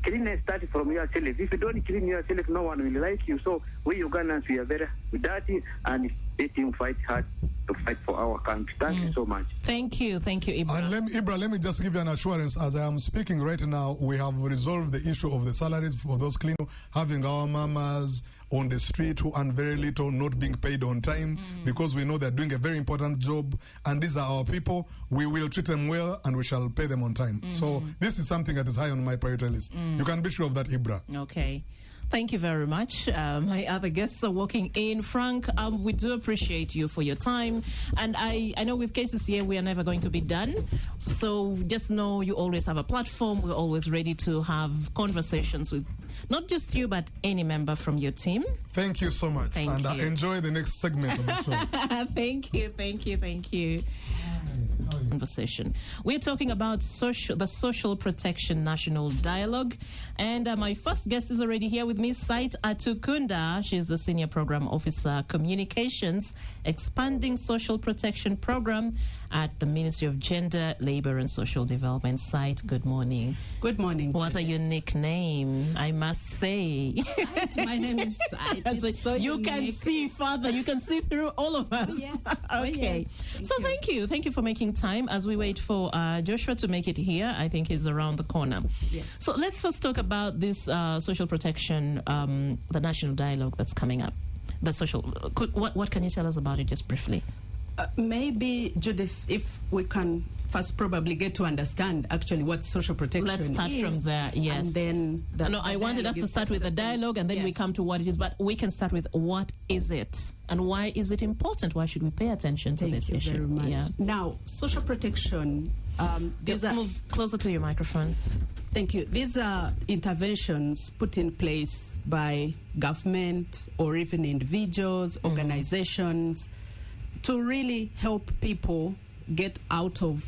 cleanliness starts from yourself. If you don't clean yourself, no one will like you. So we Ugandans, we are very dirty, and let him fight hard to fight for our country. Thank you so much. Thank you, Ibra. And let me just give you an assurance. As I am speaking right now, we have resolved the issue of the salaries for those cleaners, having our mamas on the street who earn very little, not being paid on time, because we know they're doing a very important job, and these are our people. We will treat them well, and we shall pay them on time. So this is something that is high on my priority list. You can be sure of that, Ibra. Okay. Thank you very much. My other guests are walking in. Frank, we do appreciate you for your time. And I know with KCCA, we are never going to be done. So just know you always have a platform. We're always ready to have conversations with not just you, but any member from your team. Thank you so much. Thank you. Enjoy the next segment of the show. Thank you. How are you? conversation. We're talking about the Social Protection National Dialogue. And my first guest is already here with me, Sait Atukunda. She's the Senior Program Officer, Communications, Expanding Social Protection Program at the Ministry of Gender, Labor and Social Development. Sait, good morning. Good morning. What a unique name, I must say. Sait, my name is Sait. So you can see further, you can see through all of us. Yes. Okay. Yes. Thank you. Thank you for making time as we wait for Joshua to make it here. I think he's around the corner. Yes. So let's first talk about this social protection, the national dialogue that's coming up. The social. What can you tell us about it, just briefly? Maybe, Judith, if we can first probably get to understand actually what social protection is. Let's start from there, yes. And then I wanted us to start with the dialogue and then we come to what it is, but we can start with what is it and why is it important? Why should we pay attention to this issue? Thank you very much. Yeah. Now, social protection... move closer to your microphone. Thank you. These are interventions put in place by government or even individuals, organizations, to really help people get out of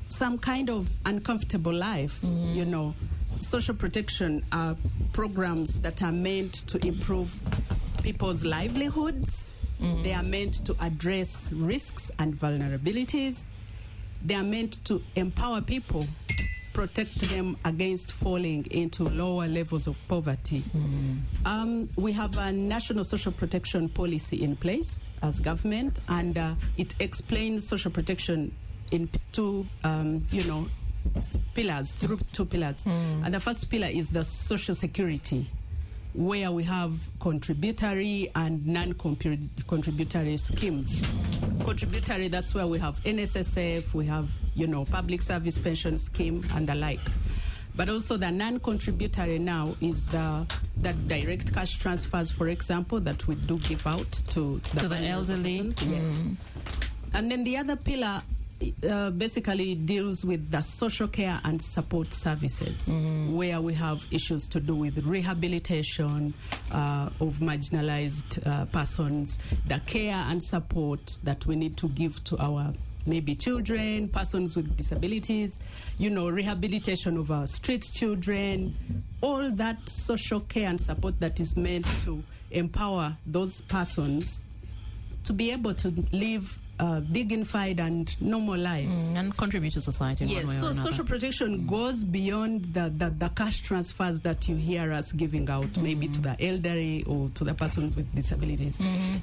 some kind of uncomfortable life. You know, social protection are programs that are meant to improve people's livelihoods. They are meant to address risks and vulnerabilities. They are meant to empower people, protect them against falling into lower levels of poverty. We have a national social protection policy in place as government, and it explains social protection in two, pillars, through two pillars. And the first pillar is the social security, where we have contributory and non-contributory schemes. Contributory, that's where we have NSSF, we have, public service pension scheme and the like. But also the non-contributory now is the direct cash transfers, for example, that we do give out to the elderly. Yes. And then the other pillar basically deals with the social care and support services, where we have issues to do with rehabilitation of marginalized persons, the care and support that we need to give to our maybe children, persons with disabilities, rehabilitation of our street children, all that social care and support that is meant to empower those persons to be able to live dignified and normal lives. And contribute to society in one way or another. Social protection goes beyond the cash transfers that you hear us giving out, maybe to the elderly or to the persons with disabilities.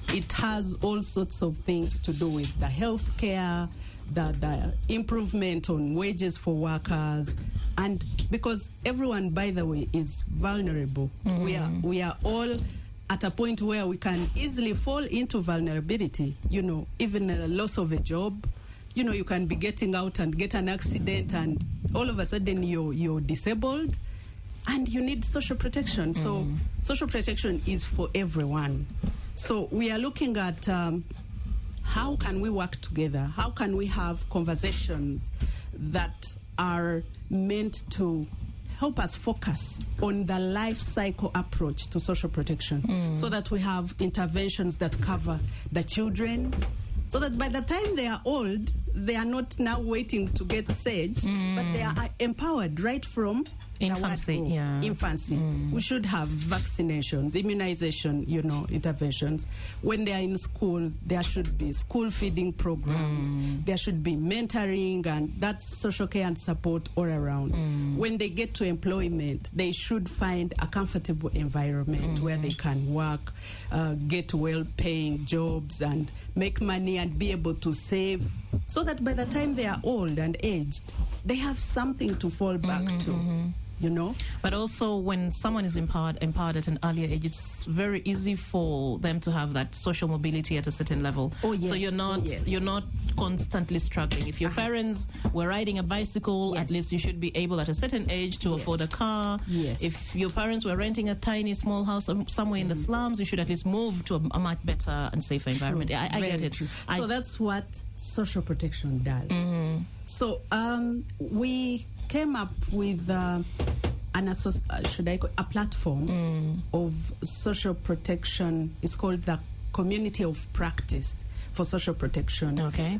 It has all sorts of things to do with the health care, the improvement on wages for workers, and because everyone, by the way, is vulnerable. We are all at a point where we can easily fall into vulnerability, even a loss of a job. You can be getting out and get an accident and all of a sudden you're disabled and you need social protection. So social protection is for everyone. So we are looking at how can we work together? How can we have conversations that are meant to help us focus on the life cycle approach to social protection, so that we have interventions that cover the children, so that by the time they are old, they are not now waiting to get SAGE, but they are empowered right from infancy. Infancy. We should have vaccinations, immunization, interventions. When they are in school, there should be school feeding programs. There should be mentoring, and that's social care and support all around. When they get to employment, they should find a comfortable environment where they can work, get well-paying jobs, and make money and be able to save, so that by the time they are old and aged, they have something to fall back to. But also when someone is empowered at an earlier age, it's very easy for them to have that social mobility at a certain level. Oh, yes. So you're not constantly struggling. If your parents were riding a bicycle, at least you should be able at a certain age to afford a car. Yes. If your parents were renting a tiny small house somewhere in the slums, you should at least move to a much better and safer environment. I get it. So that's what social protection does. So we came up with a platform of social protection. It's called the community of practice for social protection, Okay.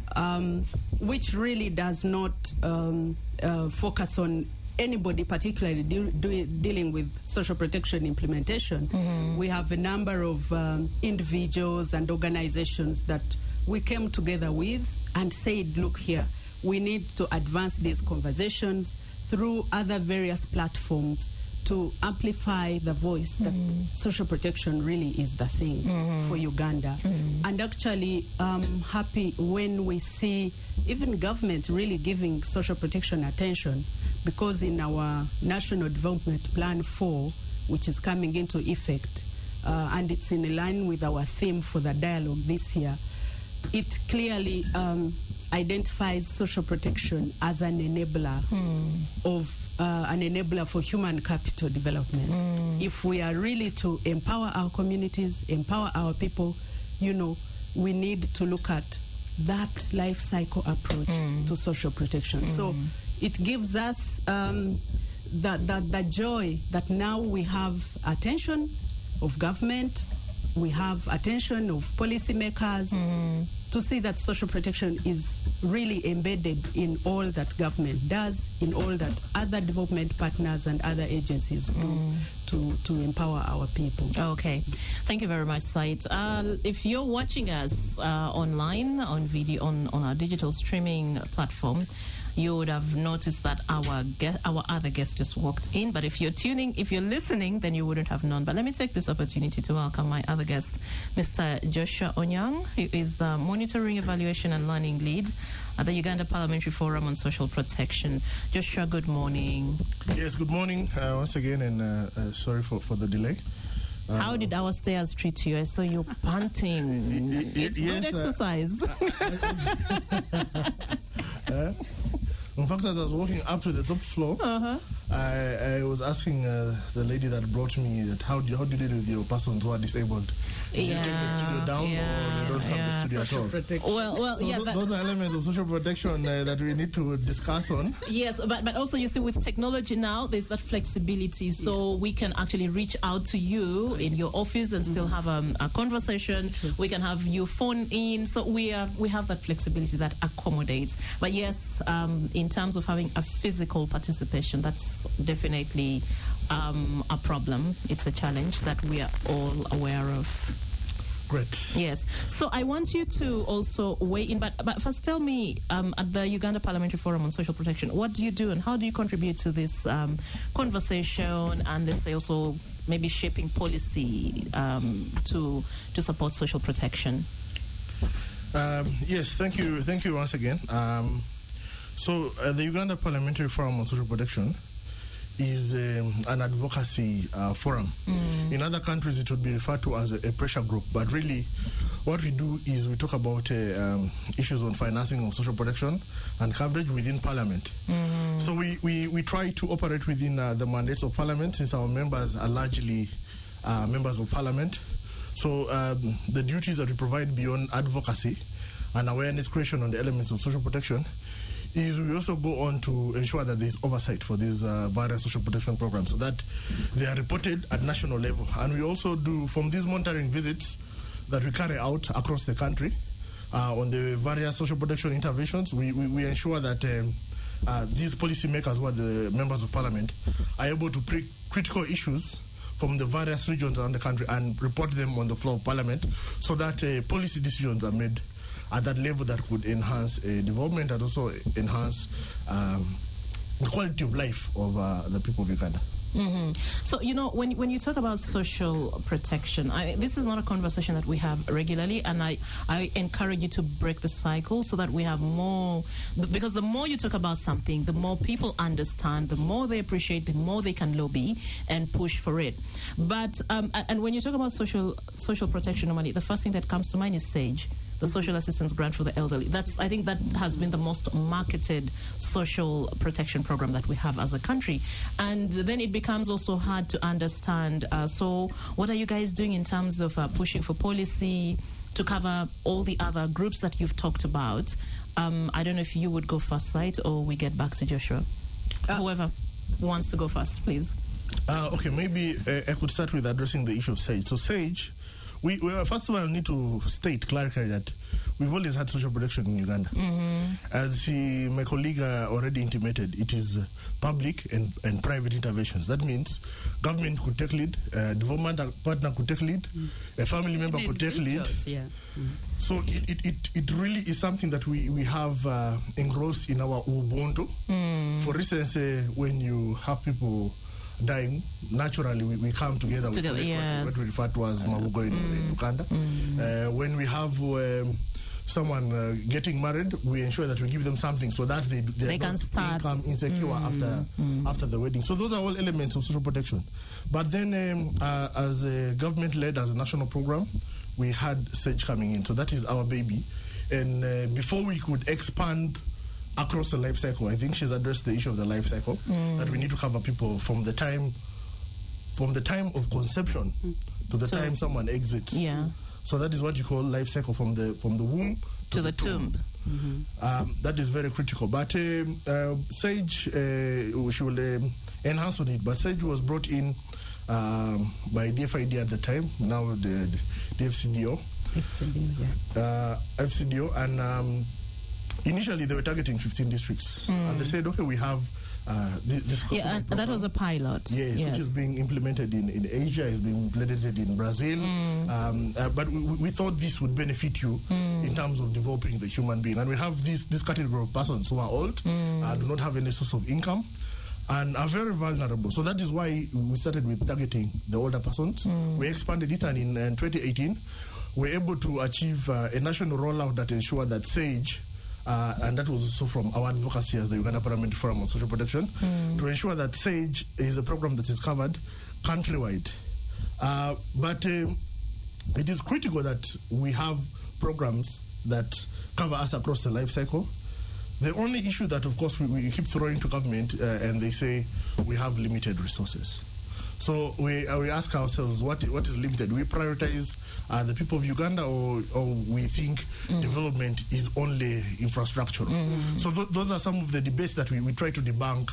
which really does not focus on anybody particularly dealing with social protection implementation. We have a number of individuals and organizations that we came together with and said, look here, we need to advance these conversations through other various platforms to amplify the voice that social protection really is the thing for Uganda. And actually, I'm happy when we see even government really giving social protection attention, because in our National Development Plan 4, which is coming into effect, and it's in line with our theme for the dialogue this year, it clearly identifies social protection as an enabler of an enabler for human capital development. If we are really to empower our communities, empower our people, we need to look at that life cycle approach to social protection. So it gives us the joy that now we have attention of government, we have attention of policymakers to see that social protection is really embedded in all that government does, in all that other development partners and other agencies do to empower our people. Okay. Thank you very much, Said. If you're watching us online, on video, on our digital streaming platform, you would have noticed that our other guest just walked in. But if you're listening, then you wouldn't have known. But let me take this opportunity to welcome my other guest, Mr. Joshua Onyang, who is the Monitoring, Evaluation and Learning Lead at the Uganda Parliamentary Forum on Social Protection. Joshua, good morning. Yes, good morning once again, and sorry for the delay. How did our stairs treat you? I saw you panting. It's yes, good exercise. In fact, as I was walking up to the top floor, I was asking the lady that brought me that how do you deal with your persons who are disabled? Do you take the studio down, or they don't have the studio at all? Well, So those are elements of social protection that we need to discuss on. Yes, but also you see with technology now, there's that flexibility, so we can actually reach out to you in your office and still have a conversation. We can have you phone in, so we have that flexibility that accommodates. But yes, in terms of having a physical participation, that's definitely a problem. It's a challenge that we are all aware of. Great. Yes. So I want you to also weigh in, but first tell me, at the Uganda Parliamentary Forum on Social Protection, what do you do and how do you contribute to this conversation, and let's say also maybe shaping policy to support social protection? Yes, thank you once again. So the Uganda Parliamentary Forum on Social Protection is an advocacy forum. In other countries, it would be referred to as a pressure group, but really what we do is we talk about issues on financing of social protection and coverage within Parliament. So we try to operate within the mandates of Parliament, since our members are largely members of Parliament. So the duties that we provide beyond advocacy and awareness creation on the elements of social protection is we also go on to ensure that there is oversight for these various social protection programs, so that they are reported at national level. And we also do, from these monitoring visits that we carry out across the country on the various social protection interventions, we ensure that these policymakers, who are the members of Parliament, are able to pick critical issues from the various regions around the country and report them on the floor of Parliament, so that policy decisions are made at that level that could enhance development and also enhance the quality of life of the people of Uganda. So, when you talk about social protection, this is not a conversation that we have regularly, and I encourage you to break the cycle so that we have more, because the more you talk about something, the more people understand, the more they appreciate, the more they can lobby and push for it. But, and when you talk about social protection, normally, the first thing that comes to mind is SAGE, the Social Assistance Grant for the Elderly. I think that has been the most marketed social protection program that we have as a country. And then it becomes also hard to understand. So what are you guys doing in terms of pushing for policy to cover all the other groups that you've talked about? I don't know if you would go first, Said, or we get back to Joshua. Whoever wants to go first, please. Okay, maybe I could start with addressing the issue of SAGE. So SAGE, first of all need to state clearly that we've always had social protection in Uganda. As my colleague already intimated, it is public and private interventions. That means government could take lead, development partner could take lead, a family member could take lead. Yeah. So it really is something that we have engrossed in our ubuntu. For instance, when you have people dying, naturally we come together with what we refer to as Mabugo in Uganda. When we have someone getting married, we ensure that we give them something so that they can not start become insecure after the wedding. So those are all elements of social protection. But then as a government-led, as a national program, we had SAGE coming in. So that is our baby. And before we could expand across the life cycle, I think she's addressed the issue of the life cycle, that we need to cover people from the time of conception to the time someone exits. Yeah. So that is what you call life cycle, from the womb to the tomb. That is very critical. But SAGE, she will enhance on it. But SAGE was brought in by DFID at the time, now the FCDO. FCDO, and initially they were targeting 15 districts. And they said, okay, we have this and that was a pilot. Yes, which is being implemented in Asia, is being implemented in Brazil. But we thought this would benefit you in terms of developing the human being. And we have this category of persons who are old, do not have any source of income, and are very vulnerable. So that is why we started with targeting the older persons. We expanded it, and in 2018, we're able to achieve a national rollout that ensured that SAGE, and that was also from our advocacy as the Uganda Parliamentary Forum on Social Protection, to ensure that SAGE is a program that is covered countrywide. But it is critical that we have programs that cover us across the life cycle. The only issue that, of course, we keep throwing to government, and they say we have limited resources. So we ask ourselves, what is limited? We prioritize the people of Uganda, or we think development is only infrastructure. So those are some of the debates that we try to debunk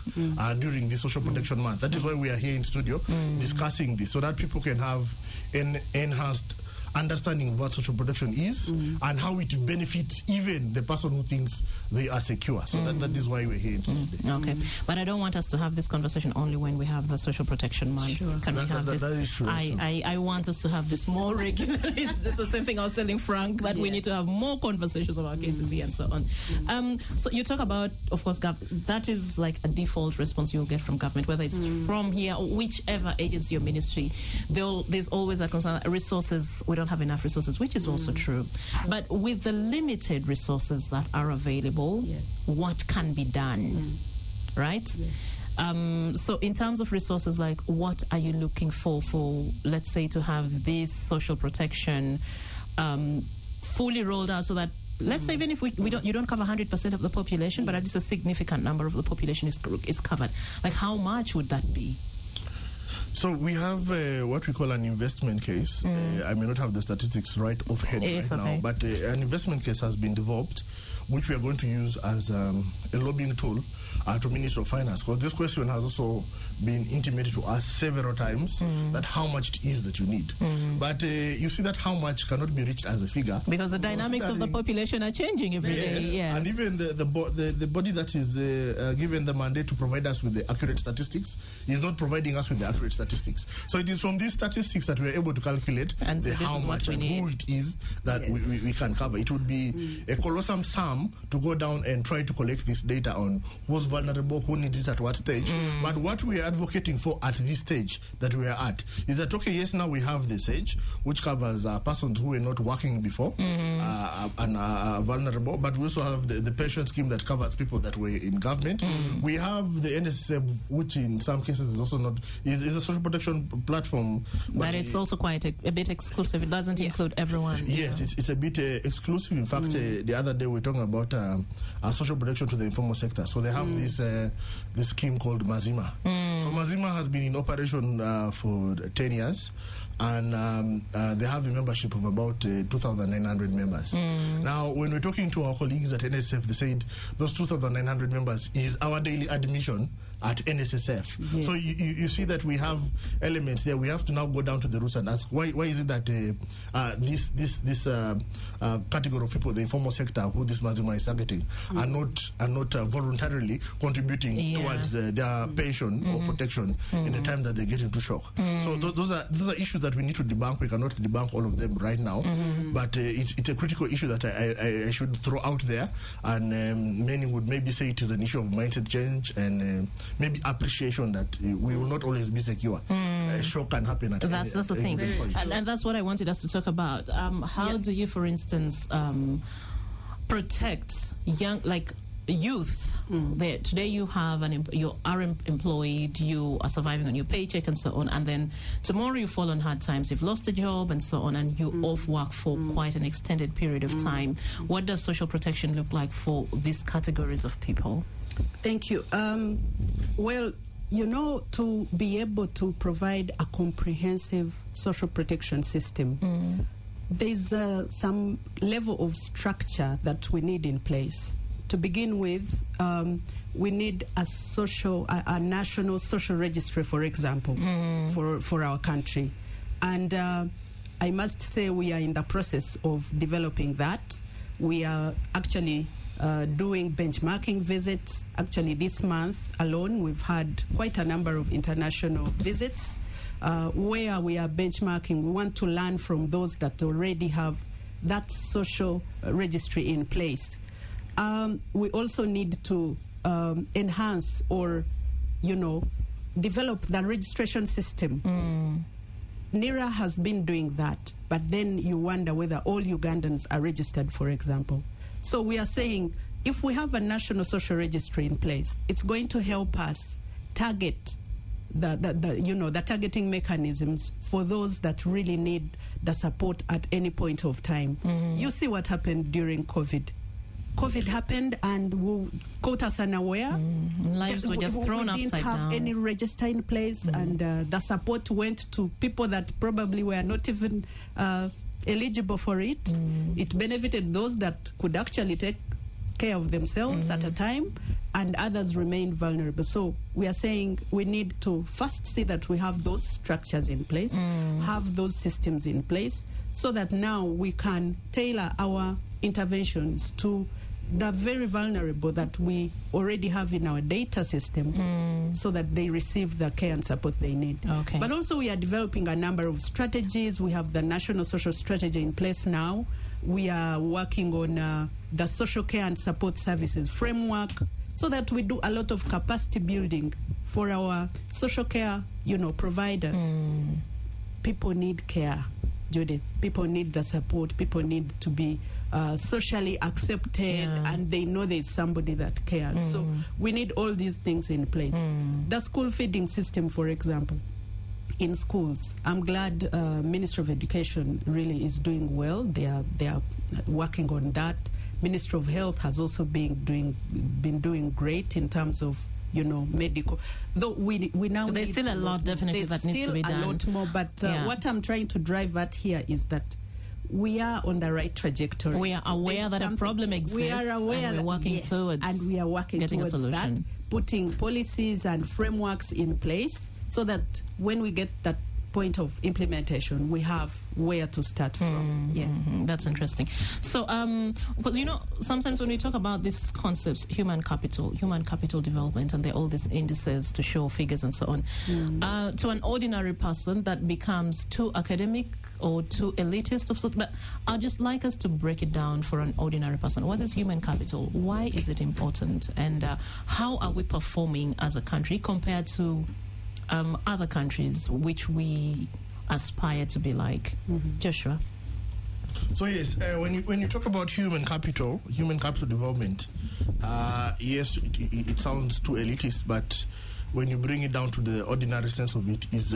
during the Social Protection Month. That is why we are here in studio discussing this, so that people can have an enhanced understanding of what social protection is and how it benefits even the person who thinks they are secure. So that is why we're here today. Okay. But I don't want us to have this conversation only when we have the Social Protection Month. Sure. Can we have this? That is true. I want us to have this more regularly. It's the same thing I was telling Frank, that we need to have more conversations about cases here and so on. So you talk about, of course, that is like a default response you'll get from government, whether it's from here or whichever agency or ministry. There's always a concern, resources, we don't have enough resources, which is also true. But with the limited resources that are available, what can be done, right? Yes. So in terms of resources, like what are you looking for, let's say, to have this social protection fully rolled out, so that, let's say, even if you don't cover 100% of the population, but at least a significant number of the population is covered. Like, how much would that be? So we have what we call an investment case. I may not have the statistics right offhand now, but an investment case has been developed, which we are going to use as a lobbying tool to Ministry of Finance. Because this question has also been intimated to us several times, that how much it is that you need. But you see that how much cannot be reached as a figure. Because the dynamics of the population are changing every day. Yes. And even the body that is given the mandate to provide us with the accurate statistics is not providing us with the accurate statistics. So it is from these statistics that we are able to calculate and so how much and who it is that we can cover. It would be a colossal sum to go down and try to collect this data on who's vulnerable, who needs it at what stage. But what we are advocating for at this stage that we are at is that, okay, yes, now we have the SAGE, which covers persons who were not working before and are vulnerable, but we also have the pension scheme that covers people that were in government. We have the NSSF, which in some cases is also not, is a social protection platform. But it's also quite a bit exclusive. It doesn't include everyone. Yes, it's a bit exclusive. In fact, the other day we were talking about social protection to the informal sector. So they have this scheme called Mazima. So Mazima has been in operation for 10 years. And they have a membership of about 2,900 members. Now, when we're talking to our colleagues at NSF, they said those 2,900 members is our daily admission at NSSF. Yes. So you see that we have elements there. We have to now go down to the roots and ask why is it that this category of people, the informal sector, who this Mazima is targeting, are not voluntarily contributing towards their pension or protection in the time that they get into shock. So those are issues that we need to debunk. We cannot debunk all of them right now, but it's a critical issue that I should throw out there, and many would maybe say it is an issue of mindset change and maybe appreciation that we will not always be secure. Shock can happen at that's the thing, and that's what I wanted us to talk about. How do you, for instance, protect youth? There today, you have you are employed, you are surviving on your paycheck and so on, and then tomorrow you fall on hard times, you've lost a job and so on, and you off work for quite an extended period of time. What does social protection look like for these categories of people? Thank you. Well, to be able to provide a comprehensive social protection system, there's some level of structure that we need in place. To begin with, we need a national social registry, for example, for our country. And I must say we are in the process of developing that. We are actually doing benchmarking visits. Actually, this month alone, we've had quite a number of international visits where we are benchmarking. We want to learn from those that already have that social registry in place. We also need to enhance or, develop the registration system. NIRA has been doing that, but then you wonder whether all Ugandans are registered, for example. So we are saying if we have a national social registry in place, it's going to help us target the targeting mechanisms for those that really need the support at any point of time. You see what happened during COVID. COVID happened and caught us unaware. Lives were just thrown upside down. We didn't have any register in place, and the support went to people that probably were not even eligible for it. It benefited those that could actually take care of themselves at a time, and others remained vulnerable. So we are saying we need to first see that we have those structures in place, have those systems in place, so that now we can tailor our interventions to the very vulnerable that we already have in our data system, so that they receive the care and support they need. Okay. But also we are developing a number of strategies. We have the National Social Strategy in place now. We are working on the social care and support services framework, so that we do a lot of capacity building for our social care, providers. People need care, Judith. People need the support. People need to be socially accepted, and they know there's somebody that cares. So we need all these things in place. The school feeding system, for example, in schools, I'm glad Ministry of Education really is doing well. They are working on that. Ministry of Health has also been doing great in terms of medical. Though we now there's still a lot definitely that needs to be done. There's still a lot more, but what I'm trying to drive at here is that we are on the right trajectory. We are aware that a problem exists. We are aware and we're working towards and we are working getting towards a solution. That, putting policies and frameworks in place so that when we get that point of implementation, we have where to start from. That's interesting. So, because sometimes when we talk about these concepts, human capital development, and there are all these indices to show figures and so on, to an ordinary person that becomes too academic or too elitist of sort. But I'd just like us to break it down for an ordinary person. What is human capital? Why is it important? And how are we performing as a country compared to other countries which we aspire to be like? Joshua? So yes, when you talk about human capital development, yes, it sounds too elitist, but when you bring it down to the ordinary sense of it, is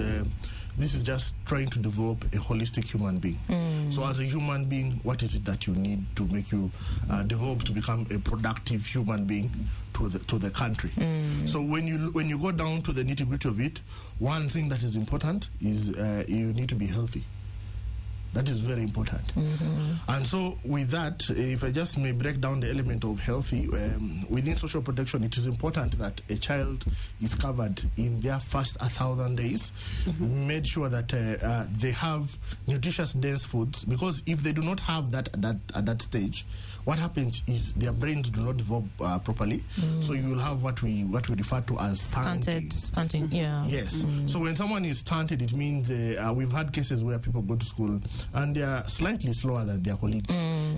This is just trying to develop a holistic human being. So as a human being, what is it that you need to make you develop to become a productive human being to the country? So when you go down to the nitty-gritty of it, one thing that is important is you need to be healthy. That is very important. And so with that, if I just may break down the element of healthy, within social protection, it is important that a child is covered in their first 1,000 days, made sure that they have nutritious, dense foods, because if they do not have that at that stage, what happens is their brains do not develop properly. So you will have what we refer to as stunting. Yeah. Yes. So when someone is stunted, it means we've had cases where people go to school and they are slightly slower than their colleagues.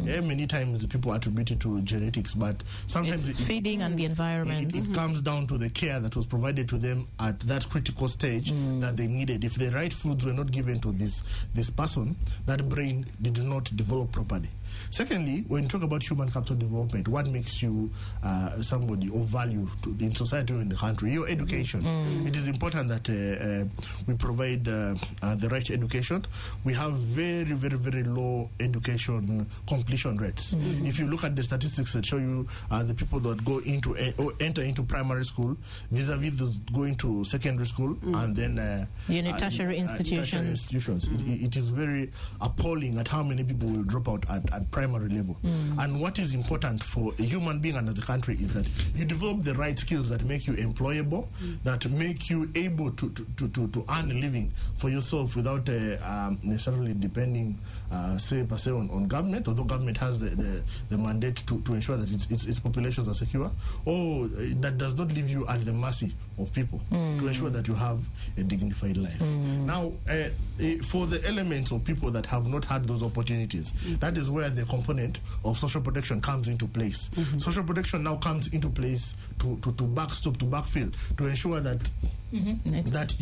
Many times people attribute it to genetics, but sometimes it's feeding and the environment. It comes down to the care that was provided to them at that critical stage that they needed. If the right foods were not given to this person, that brain did not develop properly. Secondly, when you talk about human capital development, what makes you somebody of value in society or in the country? Your education. It is important that we provide the right education. We have very, very, very low education completion rates. If you look at the statistics that show you the people that go into enter into primary school vis-a-vis those going to secondary school and then tertiary institutions. It is very appalling at how many people will drop out at primary level. And what is important for a human being and as a country is that you develop the right skills that make you employable, that make you able to earn a living for yourself without necessarily depending, say, per se on government, although government has the mandate to ensure that its populations are secure, or that does not leave you at the mercy of people to ensure that you have a dignified life. Now, for the elements of people that have not had those opportunities, that is where the component of social protection comes into place. Social protection now comes into place to backstop, to backfill, to ensure that that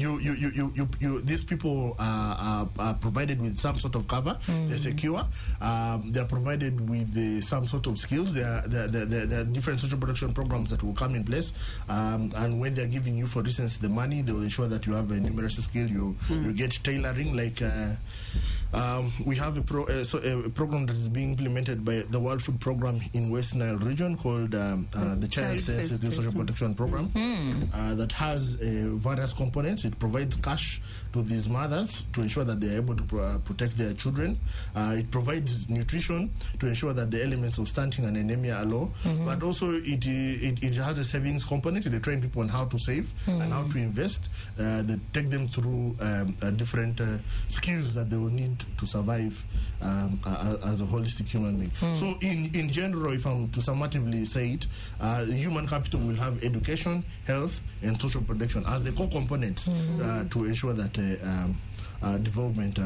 these people are provided with some sort of cover, they're secure, they're provided with some sort of skills. There are different social protection programs that will come in place, and when they're giving you, for instance, the money, they will ensure that you have a numeracy skill, you get tailoring, like we have a program that is being implemented by the World Food Program in West Nile region called the Child Sensitive Social Protection Program that has various components. It provides cash to these mothers to ensure that they are able to protect their children. It provides nutrition to ensure that the elements of stunting and anemia are low. But also it has a savings component. They train people on how to save and how to invest. They take them through different skills that they will need to survive as a holistic human being. So in general, if I'm to summatively say it, human capital will have education, health, and social protection as the core components to ensure that development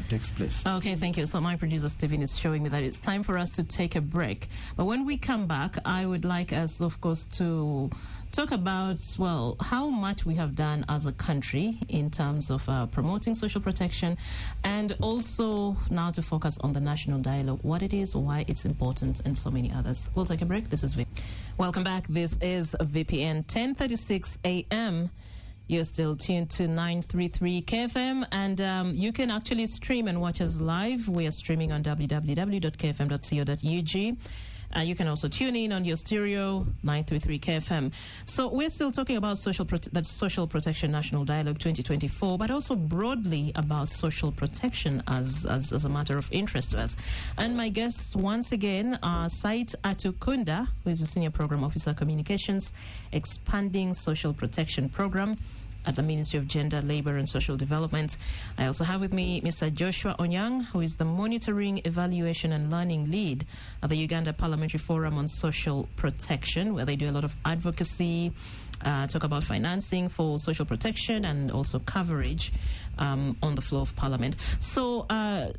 takes place. Okay, thank you. So my producer Stephen is showing me that it's time for us to take a break. But when we come back, I would like us, of course, to talk about, well, how much we have done as a country in terms of promoting social protection, and also now to focus on the national dialogue, what it is, why it's important, and so many others. We'll take a break. This is Welcome back. This is VPN 10:36 a.m. You're still tuned to 933 KFM, and you can actually stream and watch us live. We are streaming on www.kfm.co.ug. You can also tune in on your stereo, 933 KFM. So we're still talking about Social Protection National Dialogue 2024, but also broadly about social protection as a matter of interest to us. And my guests, once again, are Said Atukunda, who is a Senior Program Officer Communications, Expanding Social Protection Program at the Ministry of Gender, Labor and Social Development. I also have with me Mr. Joshua Onyang, who is the Monitoring, Evaluation and Learning Lead at the Uganda Parliamentary Forum on Social Protection, where they do a lot of advocacy, talk about financing for social protection and also coverage on the floor of Parliament. So,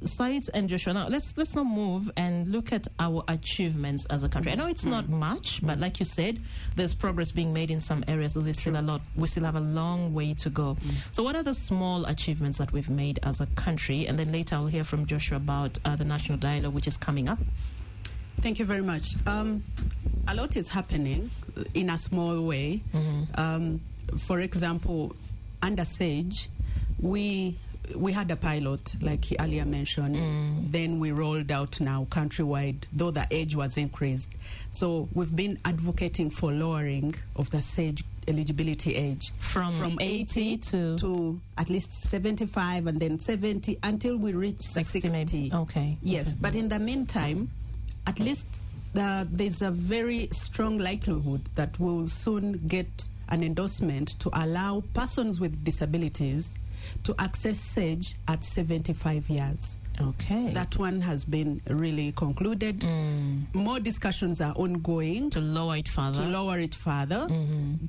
Said and Joshua, now let's now move and look at our achievements as a country. I know it's not much, but like you said, there's progress being made in some areas, so there's still a lot. We still have a long way to go. So what are the small achievements that we've made as a country? And then later I'll hear from Joshua about the national dialogue, which is coming up. Thank you very much. A lot is happening in a small way. For example, under SAGE, we had a pilot, like he earlier mentioned. Then we rolled out now countrywide, though the age was increased. So we've been advocating for lowering of the SAGE eligibility age From 80 to at least 75, and then 70 until we reach 60. maybe. Okay. Yes, Okay. but in the meantime, at least there's a very strong likelihood that we'll soon get an endorsement to allow persons with disabilities to access SAGE at 75 years. Okay. That one has been really concluded. More discussions are ongoing to lower it further.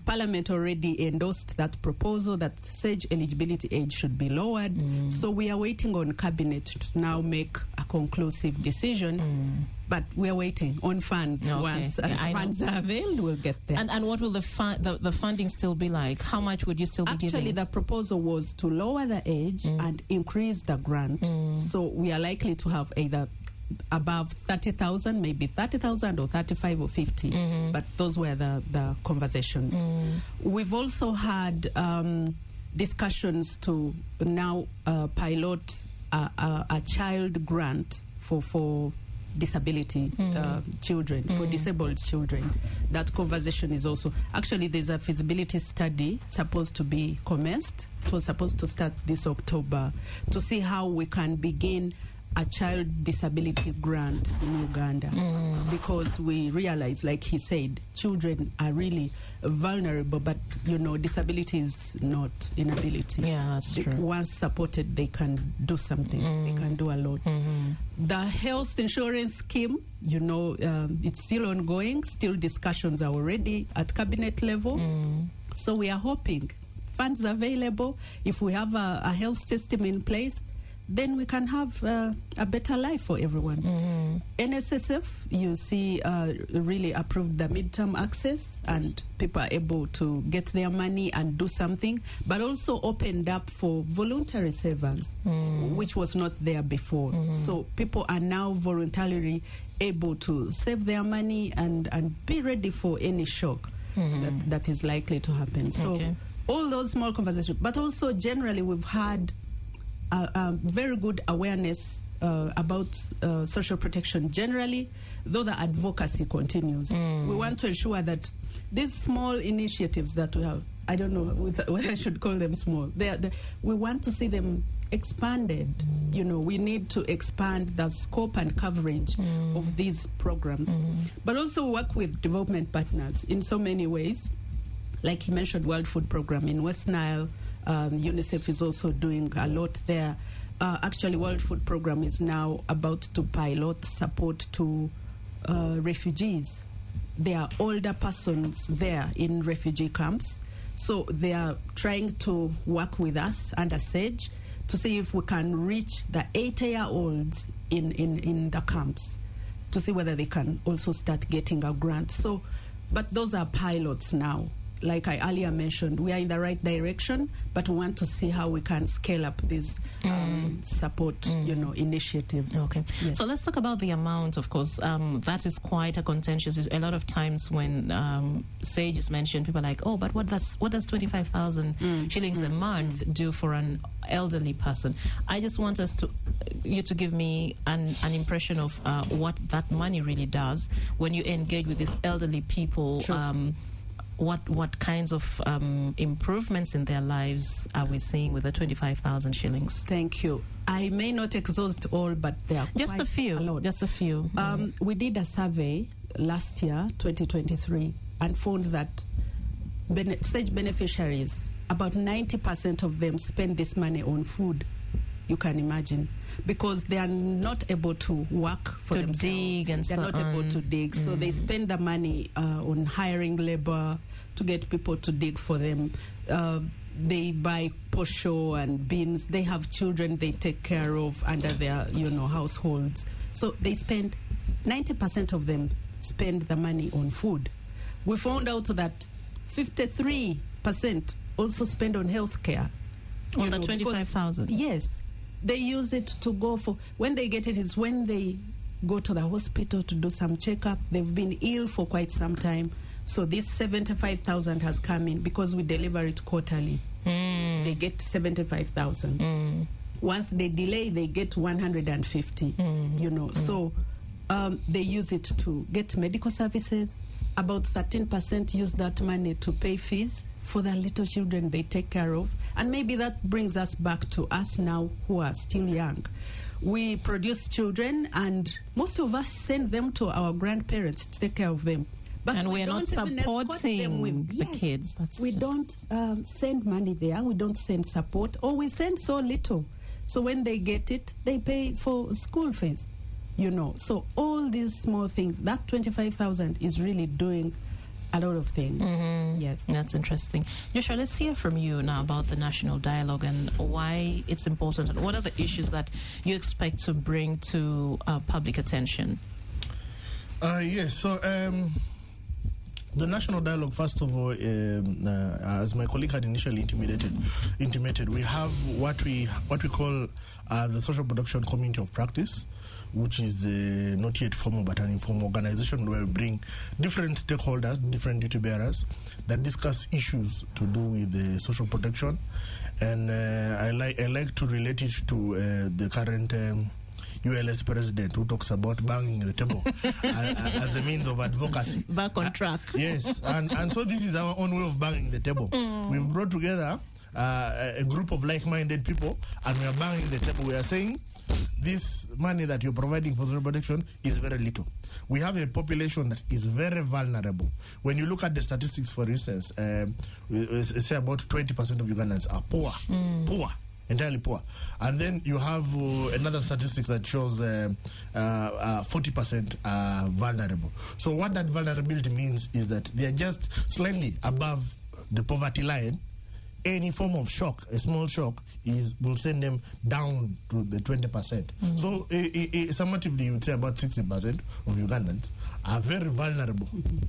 Parliament already endorsed that proposal that SAGE eligibility age should be lowered. So we are waiting on Cabinet to now make a conclusive decision. But we are waiting on funds. Okay. Once Yeah, funds are availed, we'll get there. And what will the funding still be like? How much would you still be giving? Actually, the proposal was to lower the age and increase the grant. So we are likely to have either above 30,000, maybe 30,000 or 35 or 50. But those were the conversations. We've also had discussions to now pilot a child grant for disability children, for disabled children. That conversation is also, actually there's a feasibility study supposed to be commenced. It was supposed to start this October to see how we can begin a child disability grant in Uganda, because we realize, like he said, children are really vulnerable, but disability is not inability. Yeah, that's true. Once supported, they can do something. They can do a lot. The health insurance scheme, it's still ongoing. Still discussions are already at cabinet level. So we are hoping funds available. If we have a health system in place, then we can have a better life for everyone. NSSF, you see, really approved the midterm access, and people are able to get their money and do something, but also opened up for voluntary savers, which was not there before. So people are now voluntarily able to save their money and be ready for any shock that is likely to happen. So all those small conversations, but also generally we've had very good awareness about social protection generally, though the advocacy continues. We want to ensure that these small initiatives that we have, I don't know whether I should call them small, we want to see them expanded. We need to expand the scope and coverage of these programs, but also work with development partners in so many ways. Like he mentioned, World Food Program in West Nile. UNICEF is also doing a lot there. Actually, World Food Program is now about to pilot support to refugees. There are older persons there in refugee camps. So they are trying to work with us under SAGE to see if we can reach the 80-year-olds in the camps, to see whether they can also start getting a grant. So, but those are pilots now. Like I earlier mentioned, we are in the right direction, but we want to see how we can scale up these support, initiatives. Okay. Yes. So let's talk about the amount, of course. That is quite a contentious issue. A lot of times when SAGE is mentioned, people are like, oh, but what does 25,000 shillings a month do for an elderly person? I just want you to give me an impression of what that money really does when you engage with these elderly people. Sure. What kinds of improvements in their lives are we seeing with the 25,000 shillings? Thank you. I may not exhaust all, but there are Just a few. lot. Just a few. We did a survey last year, 2023, and found that SAGE beneficiaries, about 90% of them spend this money on food. You can imagine, because they are not able to work for To themselves. dig and They're so not able on. to dig, so they spend the money on hiring labor to get people to dig for them. They buy posho and beans. They have children they take care of under their households. So they spend 90% of them spend the money on food. We found out that 53% also spend on healthcare. On the 25,000? Yes. They use it to go for, when they get it is when they go to the hospital to do some checkup. They've been ill for quite some time. So this 75,000 has come in because we deliver it quarterly. They get 75,000. Once they delay, they get 150. So they use it to get medical services. About 13% use that money to pay fees for the little children they take care of. And maybe that brings us back to us now who are still young. We produce children, and most of us send them to our grandparents to take care of them. But and we're not don't even escort them supporting with- the Yes. kids. We don't send money there. We don't send support, or we send so little. So when they get it, they pay for school fees. So all these small things, that 25,000 is really doing a lot of things. Yes. That's interesting. Joshua, let's hear from you now about the national dialogue and why it's important, and what are the issues that you expect to bring to public attention? Yes, so the national dialogue, first of all, as my colleague had initially intimated, we have what we call the Social Protection Community of Practice, which is not yet formal but an informal organization where we bring different stakeholders, different duty bearers that discuss issues to do with social protection. And I like to relate it to the current ULS president, who talks about banging the table as a means of advocacy. Back on track. Yes, and so this is our own way of banging the table. We've brought together a group of like-minded people, and we are banging the table. We are saying this money that you're providing for social protection is very little. We have a population that is very vulnerable. When you look at the statistics, for instance, say about 20% of Ugandans are poor. Entirely poor. And then you have another statistics that shows 40% are vulnerable. So what that vulnerability means is that they are just slightly above the poverty line. Any form of shock, a small shock, will send them down to the 20%. So summatively, you would say about 60% of Ugandans are very vulnerable,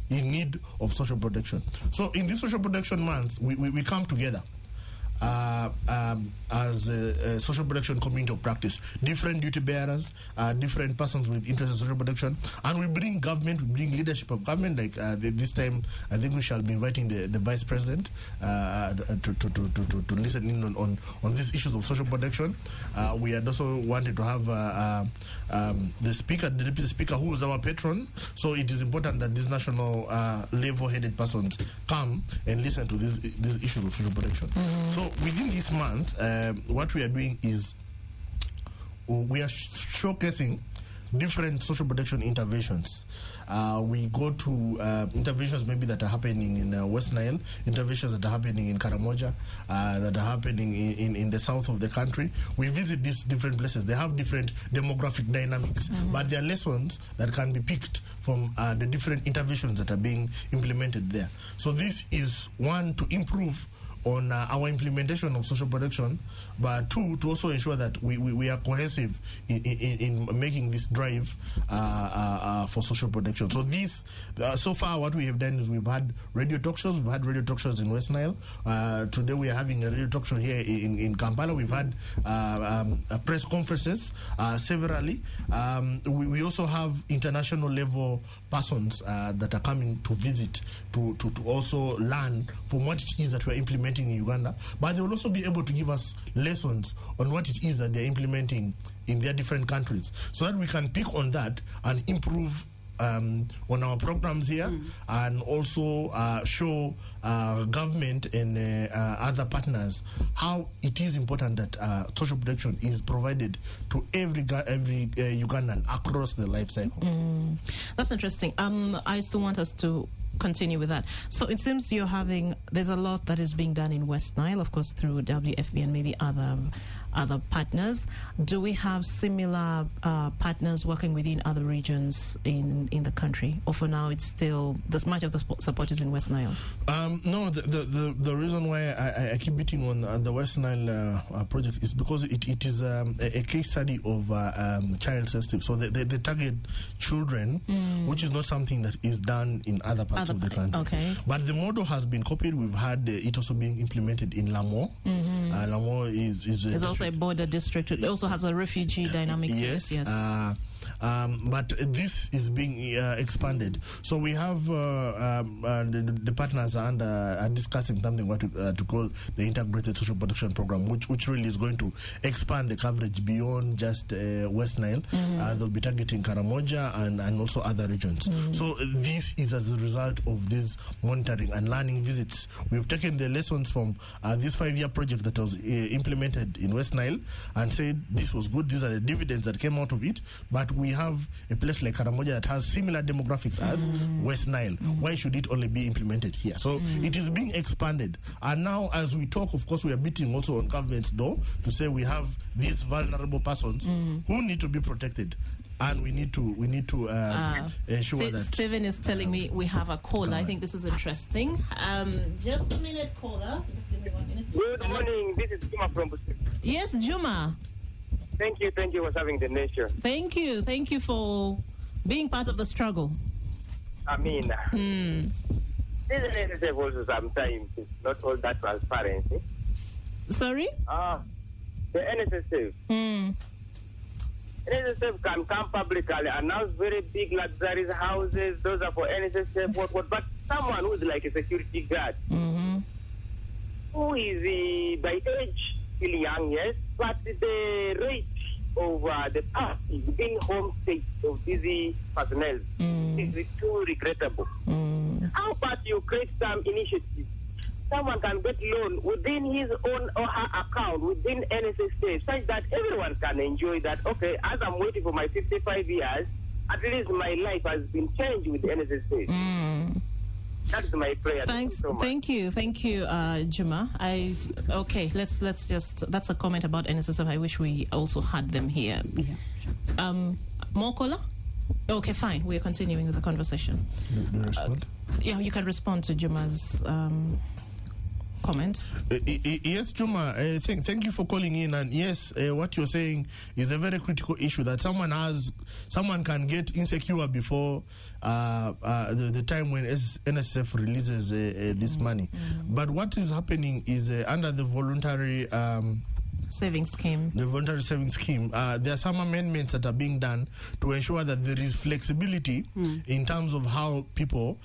in need of social protection. So in this social protection month, we come together as a social protection community of practice, different duty bearers, different persons with interest in social protection, and we bring government, we bring leadership of government. Like this time, I think we shall be inviting the vice president to listen in on these issues of social protection. We had also wanted to have the speaker, the deputy speaker, who is our patron. So it is important that these national level-headed persons come and listen to these issues of social protection. So within this month, what we are doing is we are showcasing different social protection interventions. We go to interventions maybe that are happening in West Nile, interventions that are happening in Karamoja, that are happening in the south of the country. We visit these different places. They have different demographic dynamics, but there are lessons that can be picked from the different interventions that are being implemented there. So this is one, to improve on our implementation of social protection, but two, to also ensure that we are cohesive in making this drive for social protection. So this, so far what we have done is we've had radio talk shows. We've had radio talk shows in West Nile. Today we are having a radio talk show here in Kampala. We've had press conferences severally. We also have international level persons that are coming to visit to also learn from what it is that we're implementing in Uganda, but they will also be able to give us lessons on what it is that they're implementing in their different countries, so that we can pick on that and improve on our programs here, and also show government and other partners how it is important that social protection is provided to every Ugandan across the life cycle. That's interesting. I still want us to continue with that. So it seems there's a lot that is being done in West Nile, of course, through WFP and maybe other partners. Do we have similar partners working within other regions in the country, or for now it's still much of the support is in West Nile? No, the reason why I keep beating on the West Nile project is because it is a case study of child sensitive. So they target children, which is not something that is done in other parts of the country. Okay. But the model has been copied. We've had it also being implemented in Lamo. Lamo is There's also a border district. It also has a refugee dynamic. Yes. Yes. But this is being expanded. So we have the partners are discussing something what to call the Integrated Social Protection Program, which really is going to expand the coverage beyond just West Nile. They'll be targeting Karamoja and also other regions. So this is as a result of this monitoring and learning visits. We've taken the lessons from this 5-year project that was implemented in West Nile and said this was good. These are the dividends that came out of it. But we have a place like Karamoja that has similar demographics as West Nile. Why should it only be implemented here? So it is being expanded. And now as we talk, of course, we are beating also on government's door to say we have these vulnerable persons who need to be protected. And we need to ensure that. Stephen is telling me we have a caller. I think this is interesting. Just a minute, caller. Just give me 1 minute. Good morning. This is Juma from Busi. Yes, Juma. Thank you for serving the nation. Thank you for being part of the struggle. I mean, this NSSF also sometimes is not all that transparency. Sorry? The NSSF. NSSF can come publicly, announce very big luxurious houses. Those are for NSSF. What? But someone who is like a security guard, who is by age still young, yes, but the rate of the party within home state of these personnel is too regrettable. How about you create some initiative? Someone can get loan within his own or her account within NSSF, such that everyone can enjoy that. Okay, as I'm waiting for my 55 years, at least my life has been changed with NSSF. That's my prayer. Thanks. Thank you, Juma. Let's just. That's a comment about NSSF. I wish we also had them here. Yeah. More caller? Okay, fine. We're continuing with the conversation. Yeah, you can respond to Juma's comment. Yes, Juma, thank you for calling in. And yes, what you're saying is a very critical issue, that someone can get insecure before the time when NSSF releases this money. But what is happening is under the voluntary savings scheme. The voluntary savings scheme, there are some amendments that are being done to ensure that there is flexibility in terms of how people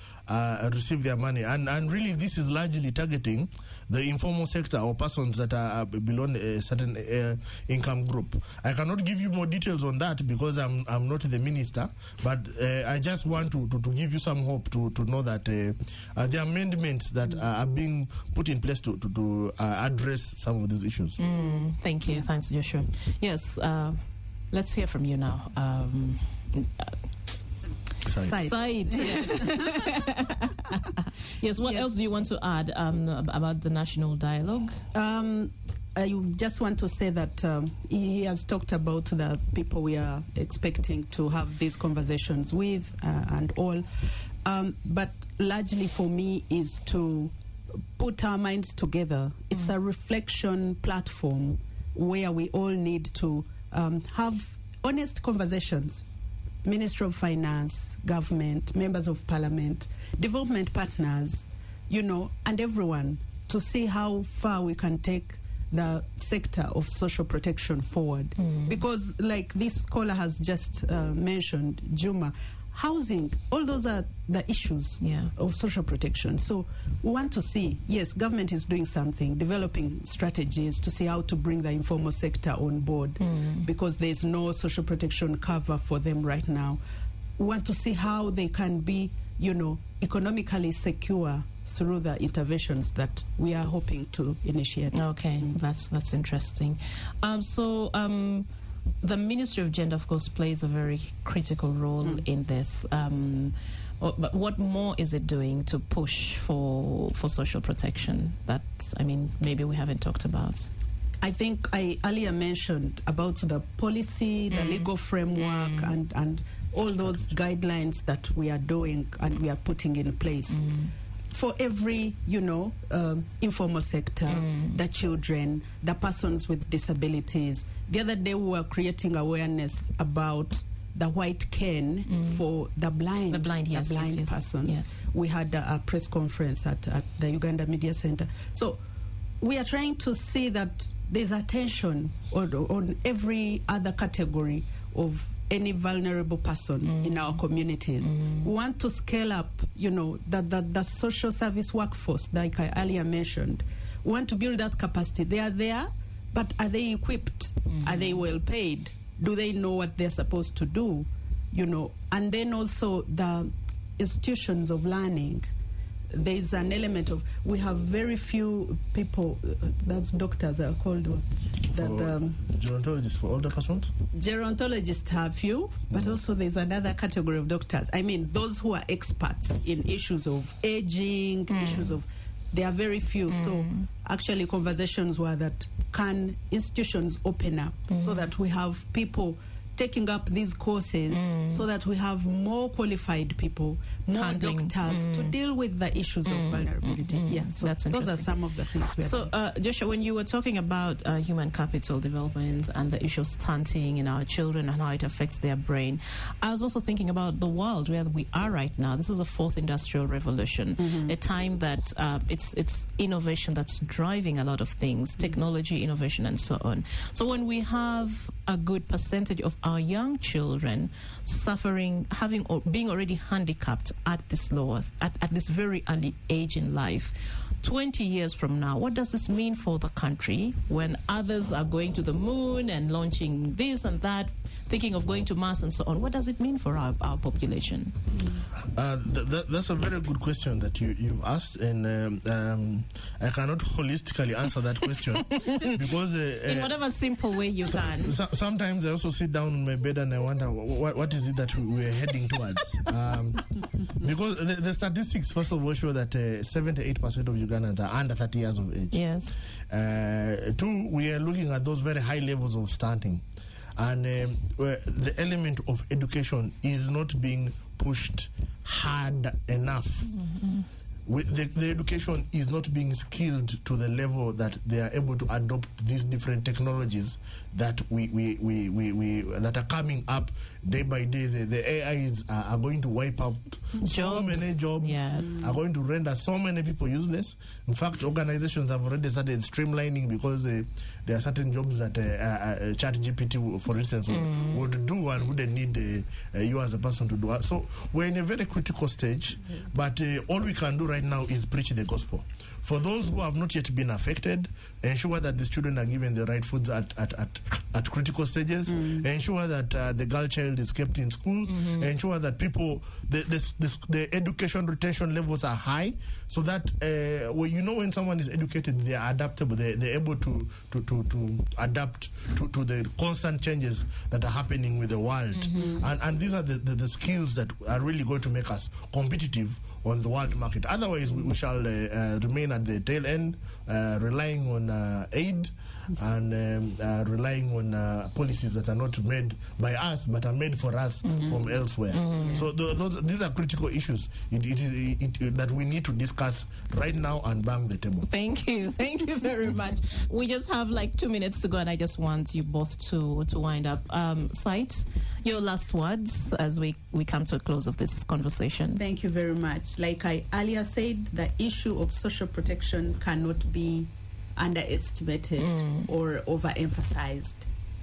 receive their money. And really, this is largely targeting the informal sector or persons that are below a certain income group. I cannot give you more details on that because I'm not the minister, but I just want to give you some hope to know that the amendments that are being put in place to address some of these issues. Thank you. Thanks, Joshua. Yes, let's hear from you now. Said. Yes, what else do you want to add about the national dialogue? I just want to say that he has talked about the people we are expecting to have these conversations with and all. But largely for me is to put our minds together. It's a reflection platform where we all need to have honest conversations. Ministry of Finance, government, members of parliament, development partners, and everyone, to see how far we can take the sector of social protection forward. Because like this caller has just mentioned, Juma, housing, all those are the issues of social protection. So we want to see, yes, government is doing something, developing strategies to see how to bring the informal sector on board because there's no social protection cover for them right now. We want to see how they can be, economically secure through the interventions that we are hoping to initiate. Okay, that's interesting. The Ministry of Gender, of course, plays a very critical role in this. But what more is it doing to push for social protection that, maybe we haven't talked about? I think I earlier mentioned about the policy, the legal framework, and all those guidelines that we are doing and we are putting in place. For every, informal sector, the children, the persons with disabilities. The other day we were creating awareness about the white cane for the blind persons. Yes. We had a press conference at the Uganda Media Center. So we are trying to see that there's attention on every other category of any vulnerable person in our communities. We want to scale up, the social service workforce, like I earlier mentioned. We want to build that capacity. They are there, but are they equipped? Are they well paid? Do they know what they're supposed to do? And then also the institutions of learning. There's an element of, we have very few people, that's doctors are called, gerontologists for older persons? Gerontologists have few, but also there's another category of doctors. I mean, those who are experts in issues of aging, issues of, there are very few. So actually conversations were that, can institutions open up so that we have people taking up these courses so that we have more qualified people, more doctors to deal with the issues of vulnerability. Yeah, so that's those are some of the things we are doing. Joshua, when you were talking about human capital development and the issue of stunting in our children and how it affects their brain, I was also thinking about the world where we are right now. This is a fourth industrial revolution, a time that it's innovation that's driving a lot of things, technology, innovation, and so on. So when we have a good percentage of our young children suffering, having or being already handicapped at this this very early age in life, 20 years from now, what does this mean for the country when others are going to the moon and launching this and that, thinking of going to Mars and so on? What does it mean for our population? That's a very good question that you've asked, and I cannot holistically answer that question because in whatever simple way you can. Sometimes I also sit down on my bed and I wonder what is it that we're heading towards, because the statistics first of all show that 78% of Ugandans are under 30 years of age. Yes. Two, we are looking at those very high levels of stunting. And the element of education is not being pushed hard enough. The education is not being skilled to the level that they are able to adopt these different technologies that that are coming up day by day. The AIs are going to wipe out so many jobs, are going to render so many people useless. In fact, organizations have already started streamlining because there are certain jobs that ChatGPT, for instance, would do and wouldn't need you as a person to do. So we're in a very critical stage, but all we can do right now is preach the gospel. For those who have not yet been affected, ensure that the children are given the right foods at critical stages, ensure that the girl child is kept in school, ensure that people, the education retention levels are high, so that when someone is educated, they are adaptable, they're able to adapt to the constant changes that are happening with the world. And these are the skills that are really going to make us competitive on the world market. Otherwise, we shall remain at the tail end, relying on aid and relying on policies that are not made by us but are made for us from elsewhere. So these are critical issues that we need to discuss right now and bang the table. Thank you very much. We just have like 2 minutes to go, and I just want you both to wind up. Sight, your last words as we come to a close of this conversation. Thank you very much. Like I earlier said, the issue of social protection cannot be underestimated or overemphasized.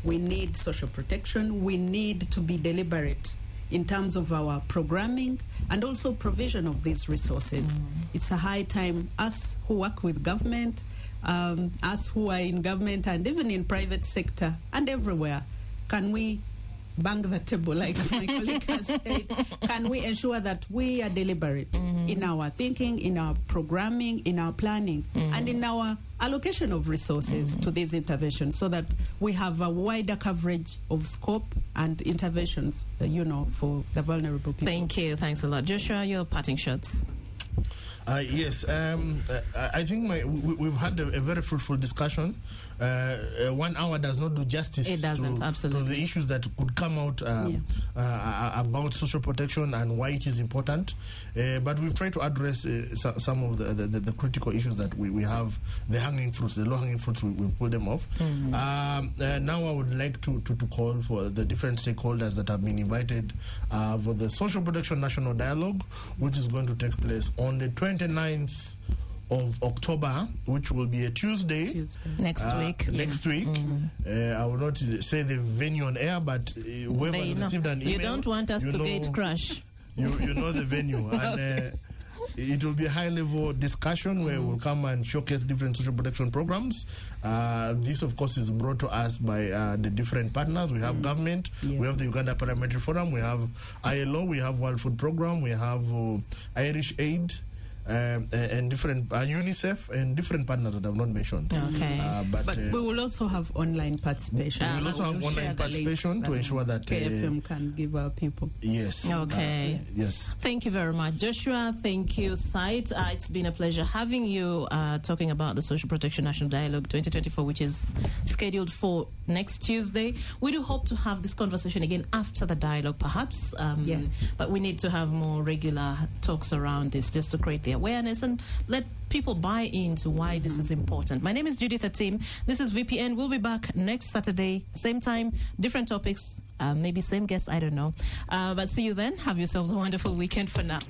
We need social protection. We need to be deliberate in terms of our programming and also provision of these resources. It's a high time, us who work with government, us who are in government and even in private sector and everywhere, can we bang the table, like my colleague has said? Can we ensure that we are deliberate in our thinking, in our programming, in our planning, and in our allocation of resources to these interventions, so that we have a wider coverage of scope and interventions, for the vulnerable people? Thank you. Thanks a lot. Joshua, your parting shots. Yes, I think we've had a very fruitful discussion. 1 hour does not do justice to the issues that could come out about social protection and why it is important. But we've tried to address some of the critical issues that we have, the hanging fruits, the low-hanging fruits, we've pulled them off. Now I would like to call for the different stakeholders that have been invited for the Social Protection National Dialogue, which is going to take place on the 29th of October, which will be a Tuesday. Next week. Next week. I will not say the venue on air, but whoever They know. received an email. You don't want us you to know, gate crash. You know the venue. And it will be a high-level discussion where we'll come and showcase different social protection programs. This, of course, is brought to us by the different partners. We have government, we have the Uganda Parliamentary Forum, we have ILO, we have World Food Program, we have Irish Aid, and different UNICEF and different partners that I've not mentioned. Okay. But we will also have online participation. We will also have We'll share online the participation link to that ensure that KFM can give our people. Yes. Okay. Yes. Thank you very much, Joshua. Thank you, Said. It's been a pleasure having you talking about the Social Protection National Dialogue 2024, which is scheduled for next Tuesday. We do hope to have this conversation again after the dialogue, perhaps. Yes. But we need to have more regular talks around this just to create the awareness and let people buy into why this is important. My name is Judith Atim. This is VPN. We'll be back next Saturday, same time, different topics, maybe same guests, I don't know. But see you then. Have yourselves a wonderful weekend for now.